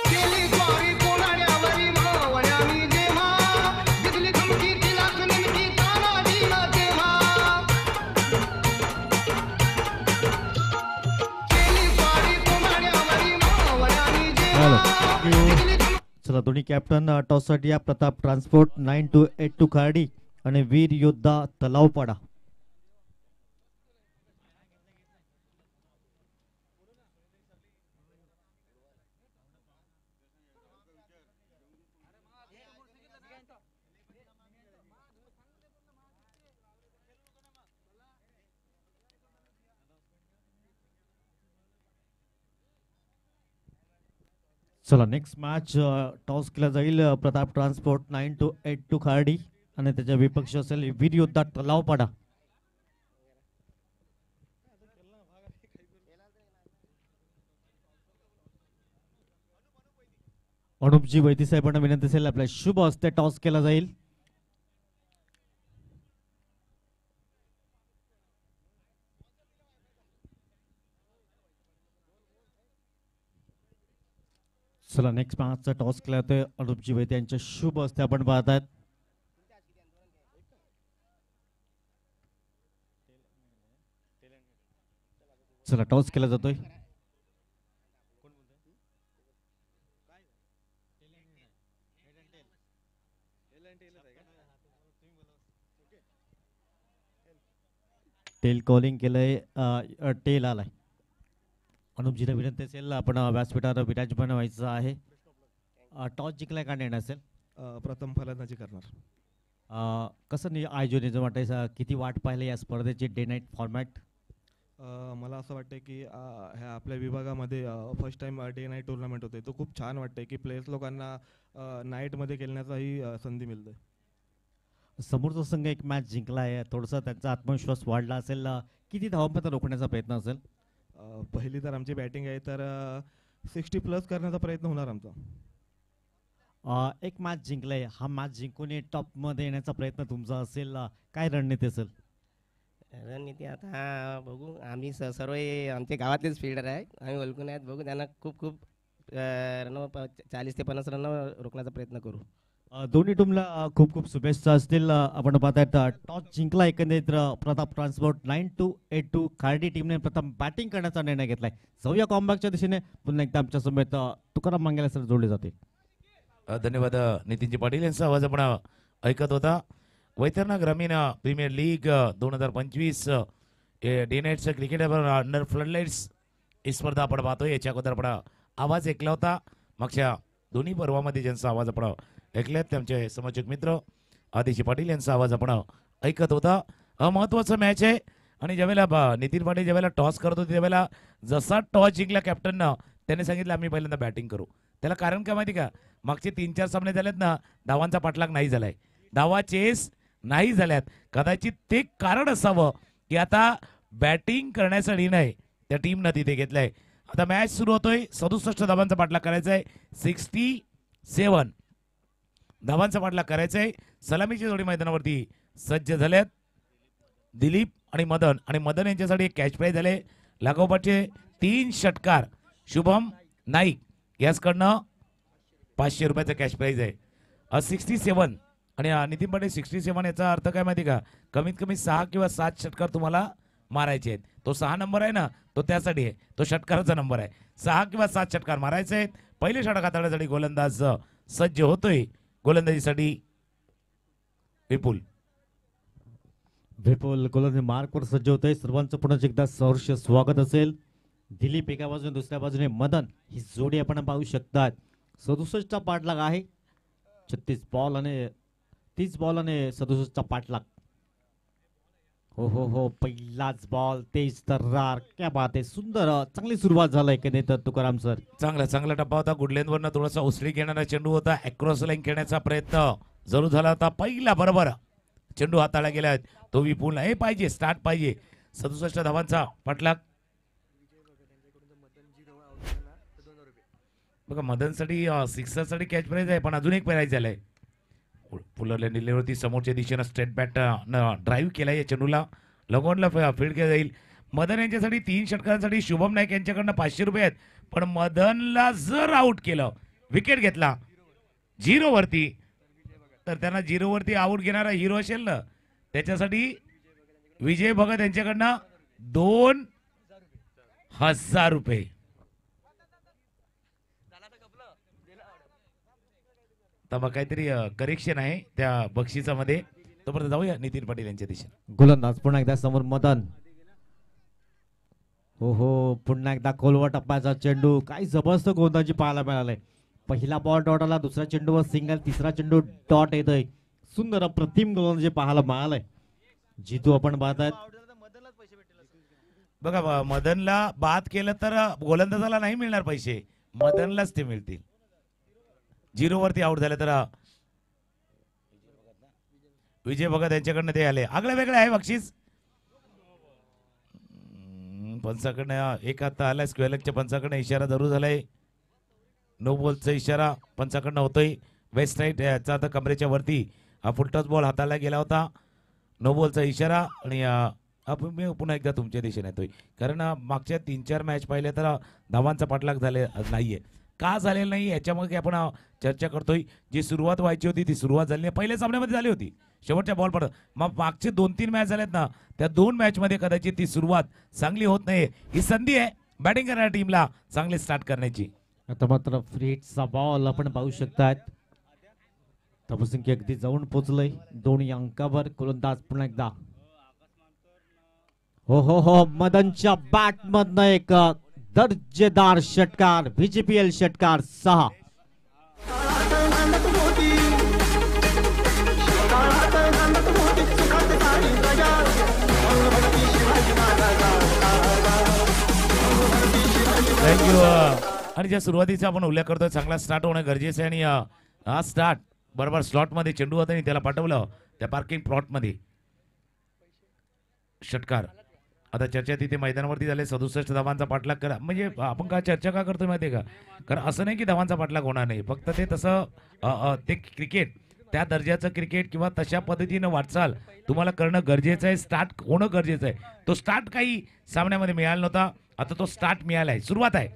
केली द्वारी कोणाड्यावरी मावळ्यानी जेव्हा, दिसली धमकीची लाख नेमकी तानाजीला तेव्हा. केली द्वारी कोणाड्यावरी मावळ्यानी जेव्हा, दिसली
चला दोन्ही कॅप्टन टॉससाठी या. प्रताप ट्रान्सपोर्ट 9282 खार्डी आणि वीर योद्धा तलावपाडा. चला नेक्स्ट मॅच टॉस केला जाईल. प्रताप ट्रान्सपोर्ट 9282 खार्डी आणि त्याच्या विपक्ष असेल वीर योद्धा तलावपाडा. अनुपजी वैदी साहेबांना विनंती असेल आपल्या शुभ हस्ते टॉस केला जाईल. चला नेक्स्ट मॅचचा टॉस केला जातोय अनुपजी वैद्य यांच्या शुभ हस्ते आपण पाहत आहेत. चला टॉस केला जातोय. टेल कॉलिंग केलंय, टेल आलाय. अनुपजीला विनंती असेल आपण व्यासपीठावर विराजमान व्हायचं आहे. टॉस जिंकलाय का निर्णय असेल?
प्रथम फलंदाजी करणार.
कसं आयोजन वाटायचं, किती वाट पाहिले या स्पर्धेचे डे नाईट फॉर्मॅट?
मला असं वाटतं की ह्या आपल्या विभागामध्ये first time day night tournament होते, तो खूप छान वाटतंय की प्लेयर्स लोकांना नाईटमध्ये खेळण्याचाही संधी मिळते.
समोरचा संघ एक मॅच जिंकला आहे, थोडासा त्यांचा आत्मविश्वास वाढला असेल. किती धावांपर्यंत रोखण्याचा प्रयत्न असेल?
पहिली तर आमची बॅटिंग आहे तर 60+ करण्याचा प्रयत्न होणार आमचा.
एक मॅच जिंकलाय, हा मॅच जिंकून टॉप मध्ये येण्याचा प्रयत्न तुमचा असेल. काय रणनीती असेल?
रणनीती आता बघू. आम्ही सर्व आमच्या गावातलेच फिल्डर आहे, आम्ही ओळखून आहेत. बघू त्यांना खूप 40 ते 50 रन रोखण्याचा प्रयत्न करू.
दोन्ही टीमला खूप शुभेच्छा असतील. आपण पाहतायत टॉस जिंकला एकंदरीत प्रताप ट्रान्सपोर्ट 9282 खार्डी टीमने प्रथम बॅटिंग करण्याचा निर्णय घेतलाय. जाऊया कॉम्बॅकच्या दिशेने. पुन्हा एकदा आमच्या समेत तुकाराम मांगेला सर जोडले जाते.
धन्यवाद नितीनजी पाटील यांचा आवाज आपण ऐकत होता. वैतरणा ग्रामीण प्रीमियर लीग 2025 डे नाईटचं क्रिकेट अंडर फ्लडलाईट्स ही स्पर्धा आपण पाहतोय. याच्या अगोदर आपण आवाज ऐकला होता मागच्या दोन्ही पर्वामध्ये ज्यांचा आवाज आपण ऐकल्यात त्यांचे समोचक मित्र आदिशी पाटील यांचा आवाज आपण ऐकत होता. महत्वाचा मॅच आहे आणि ज्यावेळेला नितीन पाटील ज्यावेळेला टॉस करत होते त्यावेळेला जसा टॉस जिंकला कॅप्टननं त्याने सांगितलं आम्ही पहिल्यांदा बॅटिंग करू. त्याला कारण काय माहिती का, मागचे 3-4 सामने झालेत ना, धावांचा पाठलाग नाही झालाय, धावा चेस नाही झाल्यात. कदाचित ते कारण असावं की आता बॅटिंग करण्यासाठी नाही त्या टीमनं तिथे घेतलंय. आता मॅच सुरू होतोय. 67 धावांचा पाठलाग करायचा आहे. 67 धावांचा पाठलाग करायचा आहे. सलामीची जोडी मैदानावरती सज्ज झाल्यात. दिलीप आणि मदन यांच्यासाठी एक कॅच प्राईज झाले. लागोपाठचे 3 षटकार शुभम नाईक याचकडनं 500 रुपयाचा कॅच प्राईज आहे. 67 आणि नितीन पाटील 67 याचा अर्थ काय माहिती का, कमीत कमी 6 किंवा 7 षटकार तुम्हाला मारायचे आहेत. तो 6 नंबर आहे ना, तो त्यासाठी आहे, तो षटकाराचा नंबर आहे. 6 किंवा 7 षटकार मारायचे आहेत. पहिले षटक हाताळण्यासाठी गोलंदाज सज्ज होतोय. गोलंदाजीसाठी विपुल
गोलंदाजी मार्कवर सज्ज होतोय. सर्वांचं पुन्हा एकदा सहर्ष स्वागत असेल. दिलीप एका बाजूने दुसऱ्या बाजूने मदन, ही जोडी आपण पाहू शकतात. 67चा पाठलाग आहे. 36 बॉल आणि 30 बॉल आणि 67चा पाठलाग. हो पहिलाच बॉल, तेज तर्रार, क्या बात आहे. सुंदर चांगली सुरुवात झाली की नाही तर तुकाराम सर.
चांगला टप्पा होता. गुडलेनवरनं थोडासा उसळी घेणारा चेंडू होता. अक्रॉस लाईन खेळण्याचा प्रयत्न जरूर झाला होता. पहिला बरोबर चेंडू हाताळला गेला. तो विपुल हे पाहिजे, स्टार्ट पाहिजे. 67 धावांचा पाठलाग. बघा मदनसाठी सिक्सरसाठी कॅच प्राईज आहे, पण अजून एक प्राईज झालाय. पुलरल्या निलेवरती समोरच्या दिशेनं स्ट्रेट बॅट ड्राईव्ह केलाय. या चेंडूला लगोनला फील्ड केला जाईल. मदन यांच्यासाठी 3 षटकांसाठी शुभम नाईक यांच्याकडनं 500 रुपये आहेत. पण मदनला जर आउट केलं, विकेट घेतला 0 वरती, तर त्यांना 0 वरती आउट घेणारा हिरो असेल ना, त्याच्यासाठी विजय भगत यांच्याकडनं 2000 रुपये. तर मग काहीतरी करेक्शन आहे त्या बक्षिसामध्ये. तोपर्यंत जाऊया नितीन पाटील यांच्या दिशेने.
गोलंदाज पुन्हा एकदा समोर मदन. हो पुन्हा एकदा खोलवर टप्प्याचा चेंडू. काय जबरदस्त गोलंदाजी पाहायला मिळालंय. पहिला बॉल डॉट आला, दुसऱ्या चेंडूवर सिंगल, तिसरा चेंडू डॉट येतोय. सुंदर अप्रतिम गोलंदाजी पाहायला मिळालंय. जितू आपण पाहतायत.
बघा मदनला बाद केलं तर गोलंदाजाला नाही मिळणार पैसे, मदनलाच ते मिळतील. 0 वरती आउट झाले तर विजय भगत यांच्याकडनं ते आले. आगळं वेगळं आहे बक्षीस. पंचाकडनं एक आता आलाय. स्क्वेअरच्या पंचाकडनं इशारा जरूर झालाय. नो बॉलचा इशारा पंचाकडनं होतोय. वेस्ट राईट याचा आता कमरेच्या वरती हा फुलटॉस बॉल हाताळला गेला होता. नो बॉलचा इशारा. आणि मी पुन्हा एकदा तुमच्या दिशेने येतोय, कारण मागच्या 3-4 मॅच पाहिले तर धावांचा पाठलाग झाले नाहीये. का झालेलं नाही याच्यामध्ये आपण चर्चा करतोय. जी सुरुवात व्हायची होती ती सुरुवात झाली नाही. पहिल्या सामन्यामध्ये झाली होती, शेवटच्या बॉल पडत. मग मागचे 2-3 मॅच झालेत ना, त्या 2 मॅचमध्ये कदाचित ती सुरुवात चांगली होत नाही. ही संधी आहे बॅटिंग करणाऱ्या टीमला चांगले स्टार्ट करण्याची.
आता मात्र फ्रीटचा बॉल आपण पाहू शकतात. तपसिंग अगदी जाऊन पोचलंय 2 अंकावर. गोलंदाज पुन्हा एकदा. हो मदनच्या बॅट मधनं एक दर्जेदार षटकार. VGPL षटकार 6.
थँक्यू. आणि ज्या सुरुवातीचा आपण उल्लेख करतोय, चांगला स्टार्ट होणं गरजेचं आहे. आणि हा स्टार्ट बरोबर स्लॉटमध्ये चेंडू होता आणि त्याला पाठवलं त्या पार्किंग प्लॉटमध्ये. षटकार. आता चर्चा तिथे मैदानावरती झाले. 67 धावांचा पाठलाग करा. म्हणजे आपण काय चर्चा का करतोय माहितीये का, कारण असं नाही की धावांचा पाठलाग होणार नाही. फक्त ते तसं ते क्रिकेट, त्या दर्जाचं क्रिकेट किंवा तशा पद्धतीनं वाटचाल तुम्हाला करणं गरजेचं आहे. स्टार्ट होणं गरजेचं आहे. तो स्टार्ट काही सामन्यामध्ये मिळाला नव्हता, आता तो स्टार्ट मिळाला आहे. सुरुवात आहे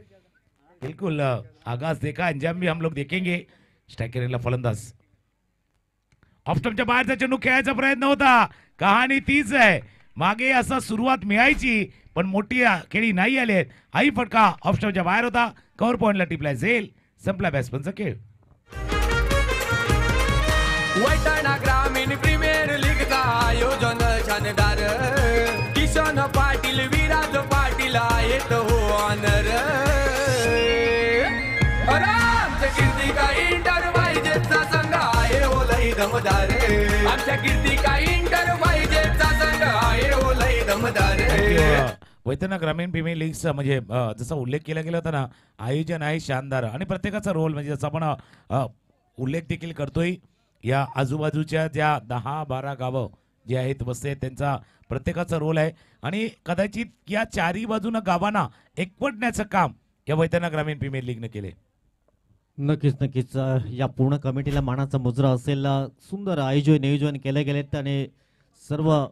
बिलकुल. आगाज देखा, अंजाम भी हम लोग देखेंगे. स्ट्रायकरला फलंदाज. ऑफस्टंपच्या बाहेरचा चेंडू खेळायचा प्रयत्न होता. कहाणी तीच आहे. मागे असा सुरुवात मिळायची, पण मोठी खेळी नाही आली आहेत. आई फटका ऑफस्टंपच्या बाहेर होता. कव्हर पॉइंटला टिपलाय झेल. संपला बॅट्समनचा खेळ.
वैतरणा ग्रामीण प्रीमियर लीगचा आयोजन शानदार. किशन पाटील, विराज पाटील आहेत हो ऑनर. आमच्या कीर्तिका इंटरप्राइजेसचा संघ आहे हो लई दमदार. आमच्या कीर्तिका इंटरप्राइजेसचा संघ आहे हो लई दमदार.
वैतरणा ग्रामीण प्रीमियर लीगचा म्हणजे जसा उल्लेख केला गेला होता ना, आयोजन आहे शानदार. आणि प्रत्येकाचा रोल म्हणजे जसं आपण उल्लेख देखील करतोय, या आजूबाजूच्या ज्या 10-12 गावं जे आहेत वस्ती आहेत त्यांचा प्रत्येकाचा रोल आहे. आणि कदाचित या 4ही बाजूनं गावांना एकवटण्याचं काम या वैतरणा ग्रामीण प्रीमियर लीगने केले.
नक्कीच या पूर्ण कमिटीला मानाचा मुजरा असेल. सुंदर नियोजन केले गेलेत आणि सर्व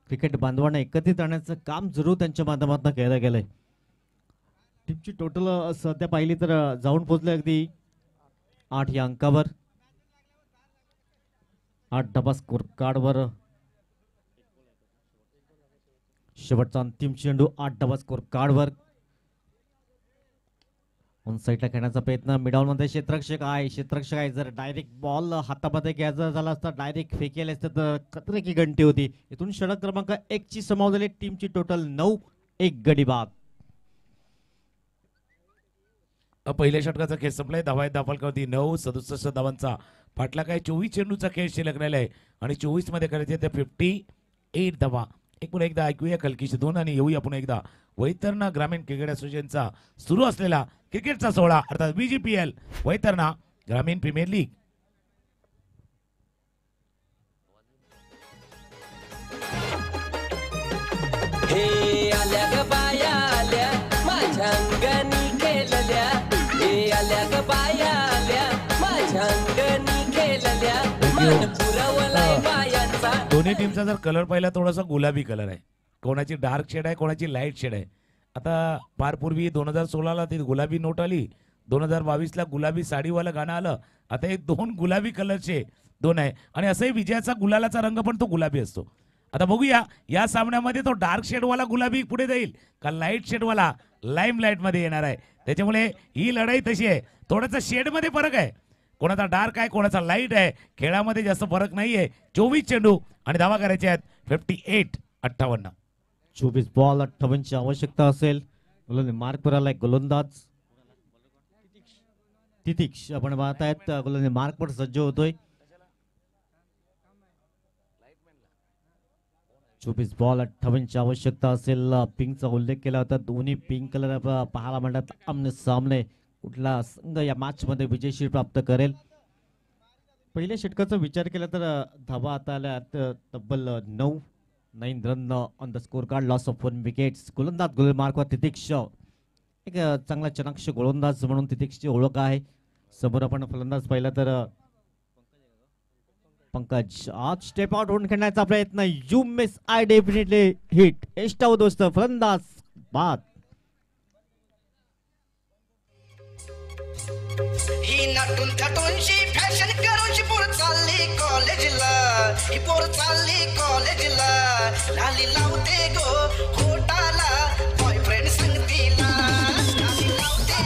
क्रिकेट बांधवांना एकत्रित आणण्याचं काम जरूर त्यांच्या माध्यमातून केलं गेलंय. टीमची टोटल सध्या पाहिली तर जाऊन पोहोचले अगदी 8 या अंकावर. 8 डबा स्कोर कार्डवर शेवटचा अंतिम चेंडू 8 डबा स्कोर कार्डवर. ऑन साईडला खेळण्याचा प्रयत्न मिडॉल मध्ये क्षेत्ररक्षक आहे. जर डायरेक्ट बॉल हातामध्ये घ्यायचा झाला असता डायरेक्ट फेकेल असतं तर खतरे की घंटी होती. इथून षटक क्रमांक 1 ची समाव झाली. टीमची टोटल 9, 1 गडी बाद.
पहिल्या षटकाचा खेळ संपलाय. धावा आहेत धावफलकावरती 9. 67 धावांचा पाठला काय 24 चेंडूचा खेळ शिल्लक राहिला आहे आणि 24 मध्ये करायचे ते 58 धावा. एक पुन्हा एकदा ऐकूया कलकीचे दोन आणि येऊया पुन्हा एकदा वैतरणा ग्रामीण क्रिकेट असोसिएशनचा सुरू असलेला क्रिकेटचा सोहळा अर्थात BGPL वैतरणा ग्रामीण प्रीमियर लीग.
हे आल्या ग बाया आल्या माझ्या अंगणी खेळल्या. हे आल्या ग बाया आल्या माझ्या अंगणी खेळल्या. मन पुरवलाय बायांचा.
दोन्ही टीमचा जर कलर पाहिला थोडासा गुलाबी कलर आहे. कोणाची डार्क शेड आहे कोणाची लाईट शेड आहे. आता फार पूर्वी 2016ला ती गुलाबी नोट आली. 2022ला गुलाबी साडीवाला गाणं आलं. आता हे 2 गुलाबी कलरचे 2 आहे आणि असंही विजयाचा गुलालाचा रंग पण तो गुलाबी असतो. आता बघूया या सामन्यामध्ये तो डार्क शेडवाला गुलाबी पुढे जाईल का लाईट शेडवाला लाईम लाईट मध्ये येणार आहे. त्याच्यामुळे ही लढाई तशी आहे. थोडासा शेडमध्ये फरक आहे. कोणाचा डार्क आहे कोणाचा लाईट आहे. खेळामध्ये जास्त फरक नाहीये. 24 चेंडू आणि धावा करायचे आहेत 58-58.
24 बॉल 58 ची आवश्यकता असेल. मार्कवर आलाय गोलंदाज तितिक्ष. आपण पाहतायत गोलंदाज मार्कवर सज्ज होतोय. 24 बॉल 58 ची आवश्यकता असेल. पिंकचा उल्लेख केला होता. दोन्ही पिंक कलर पाहायला म्हणतात आमने सामने. कुठला संघ या मॅच मध्ये विजयश्री प्राप्त करेल. पहिल्या षटकाचा विचार केला तर धावा आता आल्या तब्बल 9 run on the score card. Loss of 1 wickets. गोलंदाज गोल मार्कवर तितिक्ष. एक चांगला चनाक्ष गोलंदाज म्हणून तितिक्षची ओळख आहे. समोर आपण फलंदाज पाहिला तर पंकज. आज स्टेप आउट होऊन खेळण्याचा प्रयत्न. You miss I definitely hit. एष्टाव दोस्त फलंदाज बाद.
ही नटून थटूनशी फॅशन करूनशी पोर चालली कॉलेजला. ही पोर चालली कॉलेजला. लाली लावते गो होटाला बॉयफ्रेंड संगतीला. लाली लावते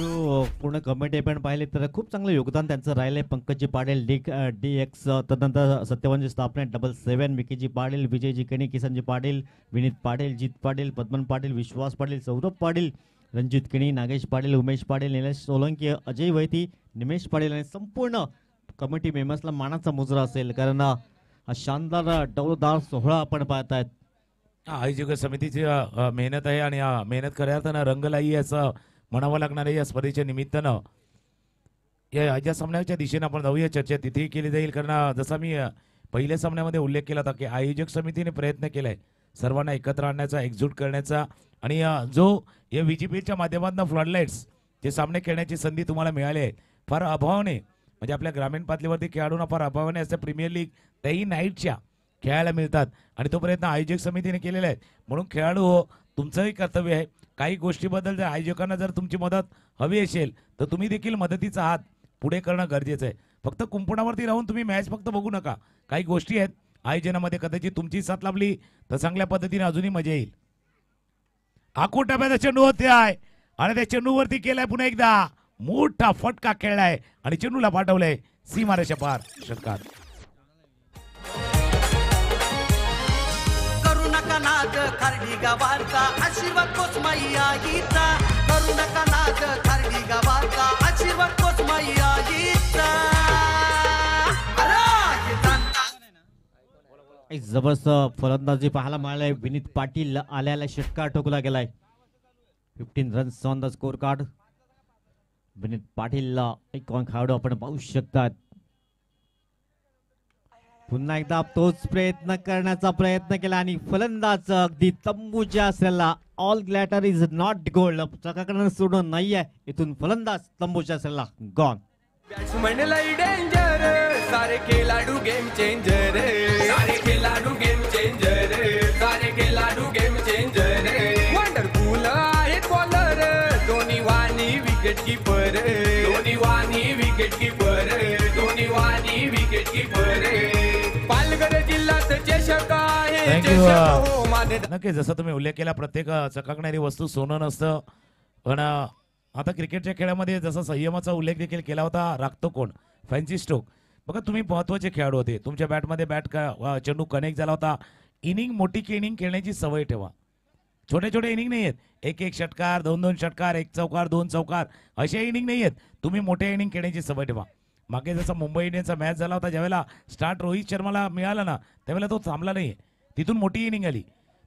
गो
पूर्ण कमिटी पण पाहिले तर खूप चांगलं योगदान त्यांचं राहिलंय. पंकजी पाटील DX तदनंतर सत्यवानची स्थापना 77 विकीजी पाटील विजयजी केणी किसनजी पाटील विनीत पाटील जीत पाटील पद्मन पाटील विश्वास पाटील सौरभ पाटील रणजित केणी नागेश पाटील उमेश पाटील निलेश सोलंकी अजय वैती निमेश पाटील आणि संपूर्ण कमिटी मेंबर्सला मानाचा मुजरा असेल. कारण हा शानदार डौलदार सोहळा आपण पाहतायत.
आयोजक समितीची मेहनत आहे आणि मेहनत खऱ्या अर्थानं रंगलाई असं म्हणावं लागणार आहे. या स्पर्धेच्या निमित्तानं या सामन्याच्या दिशेने आपण जाऊया. चर्चा तिथेही केली जाईल. कारण जसा मी पहिल्या सामन्यामध्ये उल्लेख केला होता की आयोजक समितीने प्रयत्न केलाय सर्वांना एकत्र आणण्याचा एकजूट करण्याचा आणि जो या VGPLच्या माध्यमातून फ्लडलाईट्स जे सामने खेळण्याची संधी तुम्हाला मिळाली आहे फार अभावाने म्हणजे आपल्या ग्रामीण पातळीवरती खेळाडूंना फार अभावाने असं प्रीमियर लीग त्याही नाईटच्या खेळायला मिळतात आणि तो प्रयत्न आयोजक समितीने केलेला आहे. म्हणून खेळाडू हो तुमचंही कर्तव्य आहे. काही गोष्टीबद्दल जर आयोजकांना जर तुमची मदत हवी असेल तर तुम्ही देखील मदतीचा हात पुढे करणं गरजेचं आहे. फक्त कुंपणावरती राहून तुम्ही मॅच फक्त बघू नका. काही गोष्टी आहेत आयोजनामध्ये कदाचित तुमची साथ लाभली तर चांगल्या पद्धतीने अजूनही मजा येईल. आखूट टप्प्याचा चेंडू होते आहे आणि त्या चेंडूवरती केलाय पुन्हा एकदा मोठा फटका खेळलाय आणि चेंडूला पाठवलंय सीमारेषा पार. षटकार.
करू नका नाद खारडी गावाचा आशीर्वाद कोच माई आईचा. करू नका नाद खारडी गावाचा आशीर्वाद कोच माई आईचा.
जबरदस्त फलंदाजी पाहायला मिळालाय. विनीत पाटील आल्याला षटकार ठोकला गेलाय. 15 runs on the score card. Vineet Patil एक खेळाडू आपण पाहू शकतात. पुन्हा एकदा तोच प्रयत्न करण्याचा प्रयत्न केला आणि फलंदाज अगदी तंबूच्या असलेला ऑल ग्लॅटर इज नॉट गोल्ड चकाकडे सोडून नाहीये. इथून फलंदाज तंबूच्या असलेला गॉन.
बॅट्समन लई डेंजर सारे खेळाडू गेम चेंजर. सारे खेळाडू गेम चेंजर. कीपर दोन्ही वाणी विकेट कीपर दोन्ही वाणी विकेट कीपर पालघर जिल्ह्यात चषक आहे
Thank you.
चषक हो माने
नक्की जसं तुम्ही उल्लेख केला प्रत्येक चकाकणारी वस्तू सोनं नसतं पण आता क्रिकेटच्या खेळामध्ये जसा संयमाचा उल्लेख देखील केला होता राखतो कोण फॅन्सी स्ट्रोक बघा तुम्ही महत्वाचे खेळाडू होते तुमच्या बॅटमध्ये चेंडू कनेक्ट झाला होता इनिंग मोठी इनिंग खेळण्याची सवय ठेवा छोटे छोटे इनिंग नाही आहेत एक एक षटकार दोन दोन षटकार एक चौकार दोन चौकार असे इनिंग नाही आहेत तुम्ही मोठे इनिंग खेळण्याची सवय ठेवा मागे जसा मुंबई इंडियन्सचा मॅच झाला होता ज्यावेळेला स्टार्ट रोहित शर्माला मिळाला ना त्यावेळेला तो थांबला नाही तिथून मोठी इनिंग आली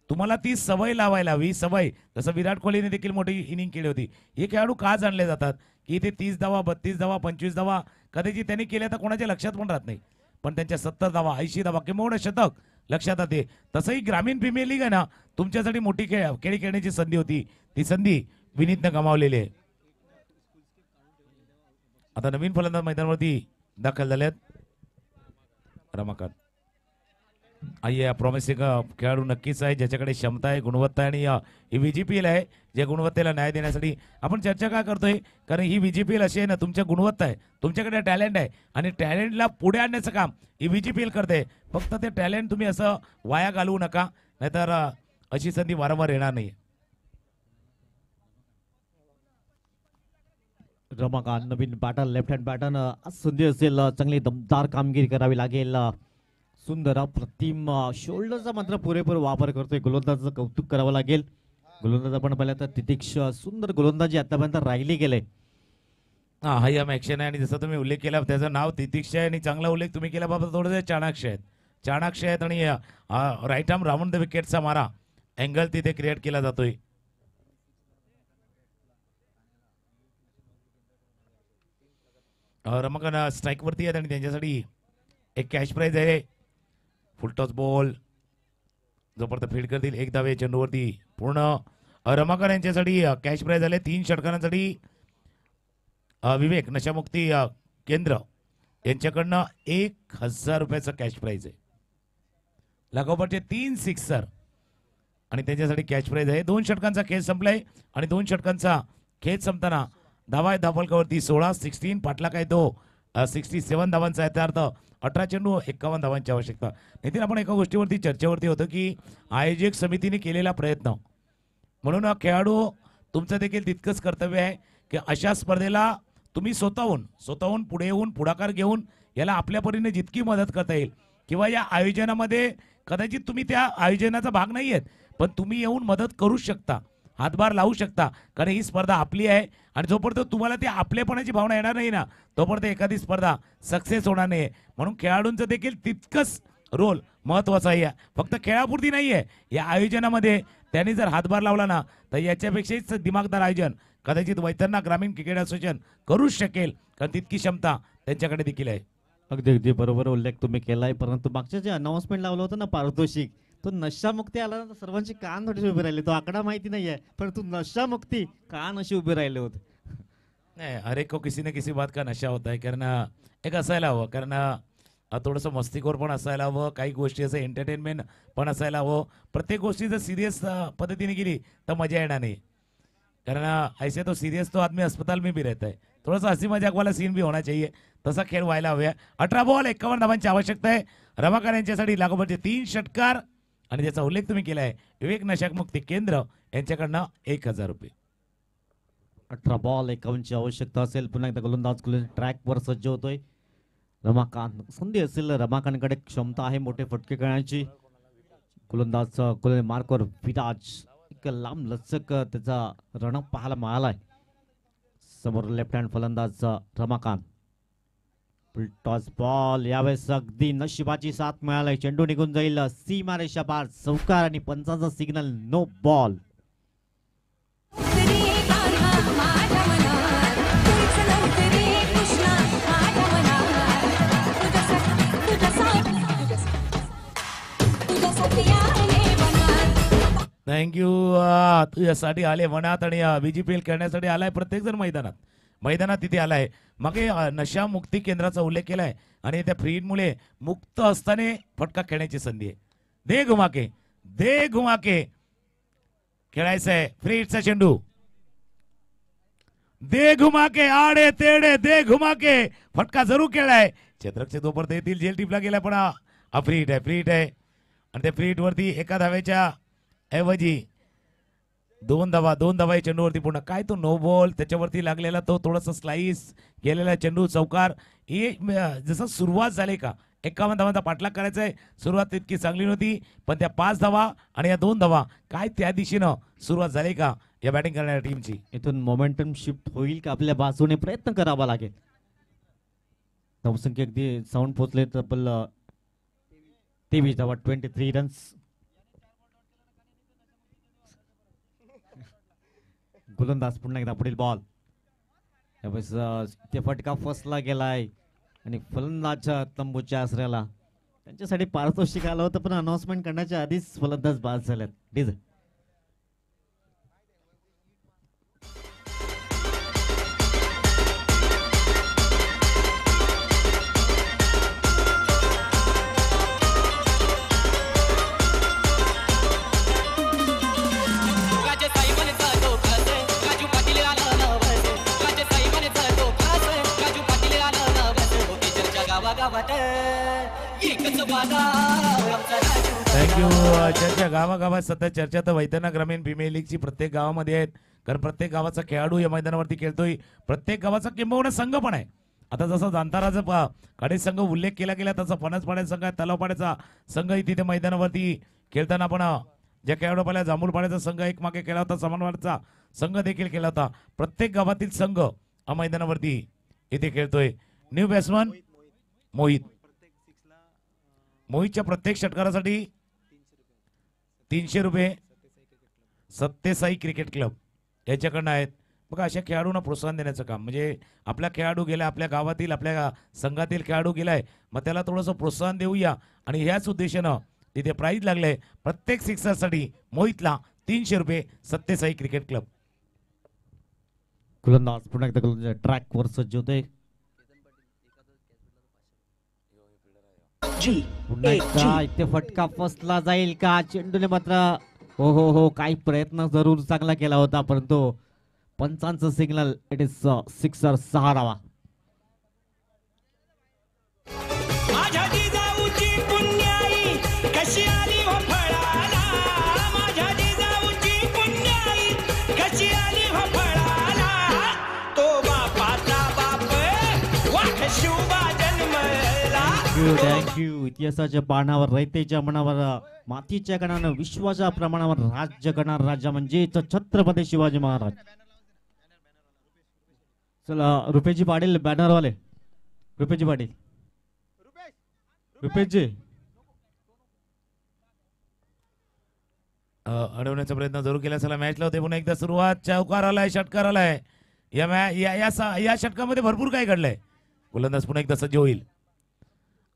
तुम्हाला ती सवय लावायला हवी सवय जसं विराट कोहलीने देखील मोठी इनिंग केली होती हे खेळाडू का जाणले जातात की इथे 30 धावा 32 धावा 25 धावा कदाचित त्यांनी केल्या तर कोणाच्या लक्षात पण राहत नाही पण त्यांच्या 70 धावा 80 धावा किंवा शतक लक्षात येते तसंही ग्रामीण प्रीमियर लीग आहे ना तुमच्यासाठी मोठी खेळी खेळण्याची संधी होती ती संधी विनीतनं गमावलेली आहे आता नवीन फलंदाज मैदानावरती दाखल झालेत रमाकांत आई प्रॉमिसिंग खेळाडू नक्कीच आहे ज्याच्याकडे क्षमता आहे गुणवत्ता आहे आणि ही VGPL आहे ज्या गुणवत्तेला न्याय देण्यासाठी आपण चर्चा का करतोय कारण ही VGPL अशी आहे ना तुमच्या गुणवत्ता आहे तुमच्याकडे टॅलेंट आहे आणि टॅलेंटला पुढे आणण्याचं काम ही VGPL करते फक्त ते टॅलेंट तुम्ही असं वाया घालवू नका नाहीतर अशी संधी वारंवार येणार नाही
रमाकांत नवीन पॅटर्न लेफ्ट हँड पॅटर्न संधी असेल चांगली दमदार कामगिरी करावी लागेल सुंदर अप्रतिम शोल्डरचा मात्र पुरेपूर वापर करतोय गोलंदाजाचं कौतुक करावं लागेल गोलंदाज आपण पाहिलं तर तितिक्ष सुंदर गोलंदाजी आतापर्यंत राहिली गेले
हा हयम ऍक्शन आहे आणि जसं तुम्ही उल्लेख केला त्याचं नाव तितिक्ष आहे आणि चांगला उल्लेख तुम्ही केला बाबा थोडंसं चाणाक्ष आहेत आणि राईट आर्म राऊंड द विकेटचा मारा अँगल तिथे क्रिएट केला जातोय रमाकांत स्ट्राईक वरती आहेत आणि त्यांच्यासाठी एक कॅश प्राइज आहे फुल टॉस बॉल जोपर्यंत फील्ड करतील एक धावे चेंडूवरती पूर्ण रमाकांत यांच्यासाठी कॅश प्राइज आले 3 षटकांसाठी विवेक नशामुक्ती केंद्र यांच्याकडनं 1000 रुपयाचं कॅश प्राइज आहे लागोपाठचे 3 सिक्सर आणि त्यांच्यासाठी कॅश प्राइज आहे 2 षटकांचा खेळ संपलाय आणि 2 षटकांचा खेळ संपताना धावा आहे धावफलकावरती 16 पाटला काय तो 67 धावांचा आहे त्या अर्थ 18 चेंडू 51 धावांची आवश्यकता नितीन आपण एका गोष्टीवरती चर्चेवरती होतं की आयोजक समितीने केलेला प्रयत्न म्हणून खेळाडू तुमचं देखील तितकंच कर्तव्य आहे की अशा स्पर्धेला तुम्ही स्वतःहून पुढे येऊन पुढाकार घेऊन याला आपल्या परीने जितकी मदत करता येईल किंवा या आयोजनामध्ये कदाचित तुम्ही त्या आयोजनाचा भाग नाही आहेत पण तुम्ही येऊन मदत करू शकता हातभार लावू शकता कारण ही स्पर्धा आपली आहे आणि जोपर्यंत तुम्हाला ती आपलेपणाची भावना येणार नाही ना तोपर्यंत एखादी स्पर्धा सक्सेस होणार नाही म्हणून खेळाडूंचं देखील तितकंच रोल महत्वाचा आहे फक्त खेळापुरती नाही आहे या आयोजनामध्ये त्यांनी जर हातभार लावला ना तर याच्यापेक्षाच दिमागदार आयोजन कदाचित वैतरणा ग्रामीण क्रिकेट असोसिएशन करूच शकेल कारण तितकी क्षमता त्यांच्याकडे देखील आहे
अगदी अगदी बरोबर उल्लेख तुम्ही केलाय परंतु मागच्या जे अनाउन्समेंट लावलं होतं ना पारितोषिक तो नशामुक्ती आला ना सर्वांची कान थोडीशी उभे राहिले तो आकडा माहिती नाहीये परंतु नशामुक्ती कान अशी उभे राहिले होते
नाही हर एक को किसी न किसी बात का नशा होता है कारण एक असायला हवं कारण थोडंसं मस्तीखोर पण असायला हवं काही गोष्टी असं एंटरटेनमेंट पण असायला हवं प्रत्येक गोष्टी जर सिरियस पद्धतीने गेली तर मजा येणार नाही कारण ऐसे तो सीरियस तो आदमी अस्पताल में भी रहता है थोड़ा सा हंसी मजाक वाला सीन भी होना चाहिए तसा खेळ व्हायला हवा 18 बॉल 51 धावांची आवश्यकता आहे रमाकांत यांच्यासाठी लागोपाठचे 3 षटकार आणि ज्याचा उल्लेख तुम्ही केलाय विवेक नशामुक्ती केंद्र यांच्याकडनं 1000 रुपये
18 बॉल 51 ची आवश्यकता असेल पुन्हा एकदा गोलंदाज ट्रॅक वर सज्ज होतोय रमाकांत संधी असेल रमाकांतकडे क्षमता आहे मोठे फटके करण्याची गोलंदाज मार्कवर विराज एक लांब लचक त्याचा रणक पाहायला मिळालाय समोर लेफ्ट हँड फलंदाज रमाकांत टॉस बॉल यावेळेस अगदी नशिबाची साथ मिळाली चेंडू निघून जाईल सीमारेषा पार चौकार आणि पंचाचा सिग्नल नो बॉल
थँक्यू तुझ्यासाठी आले मनात आणि VGPL खेळण्यासाठी आलाय प्रत्येक जण मैदानात तिथे आलाय मग नशा मुक्ती केंद्राचा उल्लेख केलाय आणि त्या फ्रीडमुळे मुक्त असताना फटका खेळण्याची संधी आहे दे घुमाके खेळायचं आहे फ्रीडचा चेंडू दे घुमा के आडे तेडे दे घुमा के फटका जरूर केलाय. क्षेत्ररक्षक तोपर्यंत येतील. जेल टीपला गेला पण फ्रीट आहे आणि त्या फ्रीट वरती एका धावेच्या ऐवजी दोन धावा चेंडूवरती पूर्ण. काय तो नो बॉल त्याच्यावरती लागलेला तो थोडासा स्लाइस गेलेला चेंडू चौकार. हे जसं सुरुवात झाली का 51 धावांचा पाठलाग करायचा आहे. सुरुवात तितकी चांगली नव्हती पण त्या 5 धावा आणि या 2 धावा काय त्या दिशेनं सुरुवात झाली का या बॅटिंग करणाऱ्या टीमची.
इथून मोमेंटम शिफ्ट होईल का आपल्या बाजूने प्रयत्न करावा लागेल. धावसंख्या अगदी साऊंड पोहोचले तब्बल 23 धावा 23 रन्स. गोलंदाज पुन्हा एकदा पुढील बॉल. त्यावेळेस ते फटका फसला गेलाय आणि फलंदाज तंबूच्या आसऱ्याला त्यांच्यासाठी पारितोषिक आलं होतं पण अनाउन्समेंट करण्याच्या आधीच फलंदाज बाद झाल्यात. DJ
thank you. चर्चा गावागावात सतत चर्चा तर वैतरणा ग्रामीण प्रीमियर लीगची प्रत्येक गावामध्ये आहेत. कारण प्रत्येक गावाचा खेळाडू या मैदानावरती खेळतोय. प्रत्येक गावाचा किंबहुना संघ पण आहे. आता जसं जांताराचा कडे संघ उल्लेख केला गेला तसा फणसपाड्याचा संघ आहे. तलावपाड्याचा संघही तिथे मैदानावरती खेळताना आपण ज्या खेळाडू जांभूळपाड्याचा संघ एक मागे केला होता. समानवाडचा संघ देखील केला होता. प्रत्येक गावातील संघ या मैदानावरती इथे खेळतोय. न्यू बॅट्समन मोहितच्या प्रत्येक षटकारासाठी 300 रुपये सत्यसाई क्रिकेट क्लब याच्याकडनं आहेत. बघा अशा खेळाडूंना प्रोत्साहन देण्याचं काम म्हणजे आपला खेळाडू गेला आपल्या गावातील आपल्या संघातील खेळाडू गेलाय मग त्याला थोडंसं प्रोत्साहन देऊया आणि ह्याच उद्देशानं तिथे प्राईज लागले. प्रत्येक सिक्सरसाठी मोहितला 300 रुपये सत्यसाई क्रिकेट क्लब.
गोलंदाज पुन्हा एकदा ट्रॅक वर सज्ज होते. पुन्हा एकदा इथे फटका फसला जाईल का. चेंडूने मात्र हो काही प्रयत्न जरूर चांगला केला होता परंतु पंचांचं सिग्नल. It is sixer. 6 धावा. थँक्यू. इतिहासाच्या पानावर रयतेच्या मनावर मातीच्या कणानं विश्वाच्या प्रमाणावर राज्य करणार राजा म्हणजेच छत्रपती शिवाजी महाराज. चला रुपेशजी पाटील बॅनरवाले. रुपेशजी पाटील रुपेशजी
अडवण्याचा प्रयत्न जरूर केला. चला मॅचला होते पुन्हा एकदा सुरुवात. चौकार आलाय षटकार आलाय. या षटकामध्ये भरपूर काय घडलंय. गोलंदाज पुन्हा एकदा सज्ज होईल.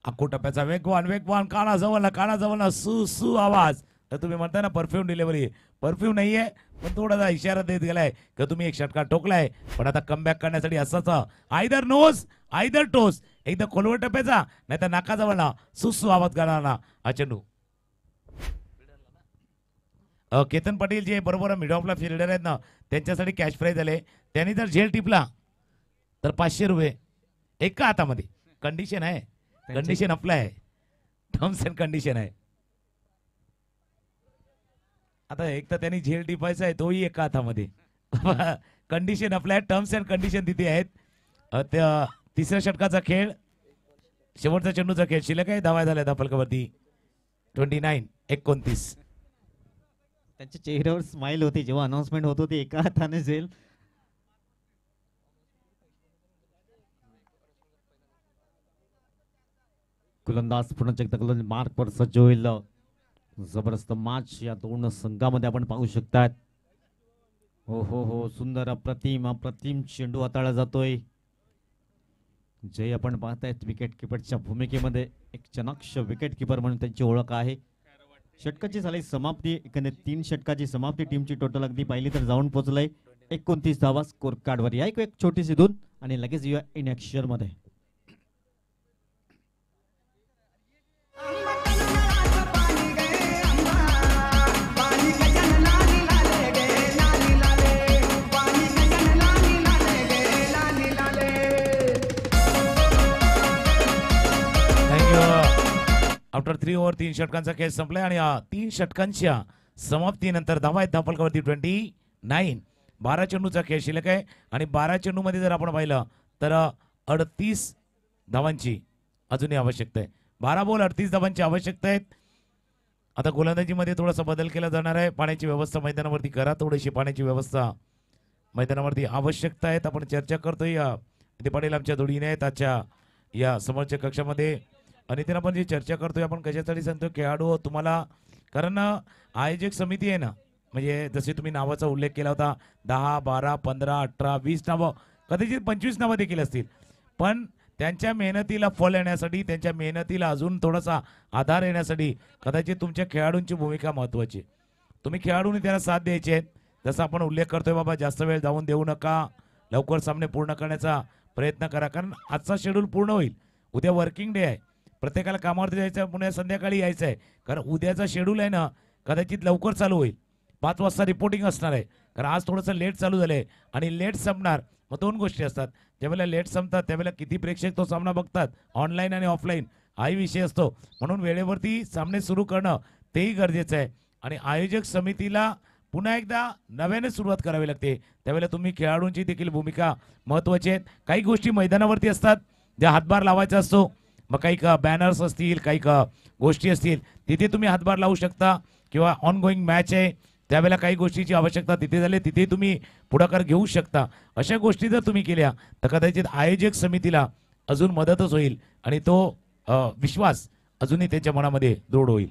अक्को टप्प्याचा वेगवान कानाजवळ सु सु आवाज. तर तुम्ही म्हणता ना परफ्यूम डिलिव्हरी. परफ्यूम नाहीये पण थोडासा इशारा देत गेलाय की तुम्ही एक षटकार ठोकलाय पण आता कमबॅक करण्यासाठी असाच आयदर नोज आयदर टोस. एकदा खोलवर टप्प्याचा नाही तर नाकाजवळ सुसू आवाज करणार हा चेंडू. केतन पाटील जे बरोबर मिड ऑफला फिल्डर आहेत ना त्यांच्यासाठी कॅश प्राईज झाले. त्यांनी जर झेल टिपला तर 500 रुपये एका हातामध्ये. कंडिशन आहे. Condition apply terms and condition आहे. आता एक तर त्यांनी झेल टिपायचा आहे तोही एका हातामध्ये. Condition apply terms and condition तिथे आहेत. त्या तिसऱ्या षटकाचा खेळ शेवटचा चेंडूचा खेळ. शिल्लक आहे धावा झाल्या फलकावरती 29-29.
त्यांच्या चेहऱ्यावर स्माइल होती जेव्हा अनाउन्समेंट होत होती. एका हाताने झेल. गोलंदाज पुन्हा एकदा मार्क वर सज्ज होईल. जबरदस्त मॅच या दोन संघामध्ये आपण पाहू शकतात. हो सुंदर अप्रतिम चेंडू हाताळला जातोय. जे आपण पाहतायत विकेट किपरच्या भूमिकेमध्ये एक चनाक्ष विकेट किपर म्हणून त्यांची ओळख आहे. षटकाची झाली समाप्ती. एकंदरीत 3 षटकाची समाप्ती. टीमची टोटल अगदी पाहिली तर जाऊन पोहोचलंय 29 धावा स्कोर कार्डवर. या एक छोटीशी धून आणि लगेच येऊया इन ॲक्शन मध्ये.
आफ्टर 3 ओव्हर 3 षटकांचा खेळ संपलाय आणि 3 षटकांच्या समाप्तीनंतर धावा आहेत धावफलकावरती 29. 12 चेंडूचा खेळ शिल्लक आहे आणि 12 चेंडूमध्ये जर आपण पाहिलं तर 38 धावांची अजूनही आवश्यकता आहे. 12 बॉल 38 धावांची आवश्यकता आहेत. आता गोलंदाजीमध्ये थोडासा बदल केला जाणार आहे. पाण्याची व्यवस्था मैदानावरती करा. थोडीशी पाण्याची व्यवस्था मैदानावरती आवश्यकता आहेत. आपण चर्चा करतोय नितीन पाटील आमच्या जोडीने आहेत आजच्या या समोरच्या कक्षामध्ये. आणि त्यांना आपण जी चर्चा करतोय आपण कशासाठी सांगतो खेळाडू तुम्हाला, कारण आयोजक समिती आहे ना, म्हणजे जसे तुम्ही नावाचा उल्लेख केला होता 10, 12, 15, 18, 20 नावं, कदाचित 25 नावं देखील असतील, पण त्यांच्या मेहनतीला फळ येण्यासाठी, त्यांच्या मेहनतीला अजून थोडासा आधार येण्यासाठी कदाचित तुमच्या खेळाडूंची भूमिका महत्त्वाची आहे. तुम्ही खेळाडूंनी त्यांना साथ द्यायची आहे. जसं आपण उल्लेख करतोय बाबा जास्त वेळ जाऊन देऊ नका, लवकर सामने पूर्ण करण्याचा प्रयत्न करा, कारण आजचा शेड्यूल पूर्ण होईल. उद्या वर्किंग डे आहे, प्रत्येकाला कामावरती जायचं, पुन्हा संध्याकाळी यायचं आहे, कारण उद्याचा शेड्यूल आहे ना कदाचित लवकर चालू होईल. 5 वाजता रिपोर्टिंग असणार आहे, कारण आज थोडंसं लेट चालू झालं आहे आणि लेट संपणार. मग 2 गोष्टी असतात, ज्यावेळेला लेट संपतात त्यावेळेला किती प्रेक्षक तो सामना बघतात, ऑनलाईन आणि ऑफलाईन हाही विषय असतो. म्हणून वेळेवरती सामने सुरू करणं तेही गरजेचं आहे. आणि आयोजक समितीला पुन्हा एकदा नव्याने सुरुवात करावी लागते, त्यावेळेला तुम्ही खेळाडूंची देखील भूमिका महत्त्वाची आहेत. काही गोष्टी मैदानावरती असतात ज्या हातभार लावायचा असतो, मग काही बॅनर्स असतील, काही गोष्टी असतील तिथे तुम्ही हातभार लावू शकता, किंवा ऑन गोईंग मॅच आहे त्यावेळेला काही गोष्टीची आवश्यकता तिथे झाली तिथे तुम्ही पुढाकार घेऊ शकता. अशा गोष्टी जर तुम्ही केल्या तर कदाचित आयोजक समितीला अजून मदतच होईल आणि तो विश्वास अजूनही त्यांच्या मनामध्ये दृढ होईल.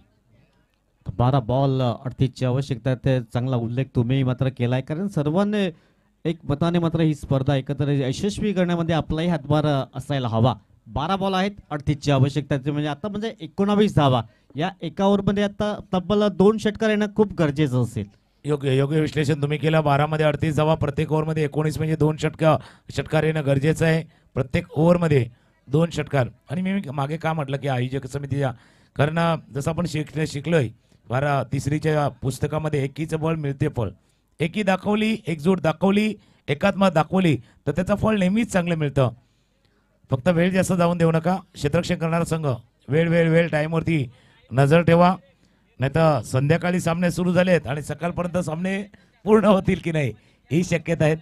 12 बॉल 38ची आवश्यकता, ते चांगला उल्लेख तुम्ही मात्र केलाय, कारण सर्वांनी एक मताने मात्र ही स्पर्धा एकत्र यशस्वी करण्यामध्ये आपलाही हातभार असायला हवा. 12 बॉल आहेत 38ची आवश्यकता, म्हणजे आता म्हणजे 19 धावा या एका ओव्हरमध्ये आता तब्बल 2 षटकार येणं खूप गरजेचं असेल.
योग्य योग्य विश्लेषण तुम्ही केलं. 12 मध्ये 38 धावा, प्रत्येक ओव्हरमध्ये 19 म्हणजे 2 षटकार येणं गरजेचं आहे. प्रत्येक ओव्हरमध्ये 2 षटकार. आणि मी मागे का म्हटलं की आयोजक समितीच्या, कारण जसं आपण शिकलोय 3रीच्या पुस्तकामध्ये एकीचं बळ मिळते फळ. एकी दाखवली, एकजूट दाखवली, एकात्मता दाखवली तर त्याचं फळ नेहमीच चांगलं मिळतं. फक्त वेळ जास्त जाऊन देऊ नका. क्षेत्ररक्षण करणारा संघ वेळ वेळ वेळ टाईमवरती नजर ठेवा, नाही तर संध्याकाळी सामने सुरू झालेत आणि सकाळपर्यंत सामने पूर्ण होतील की नाही ही शक्यता आहे.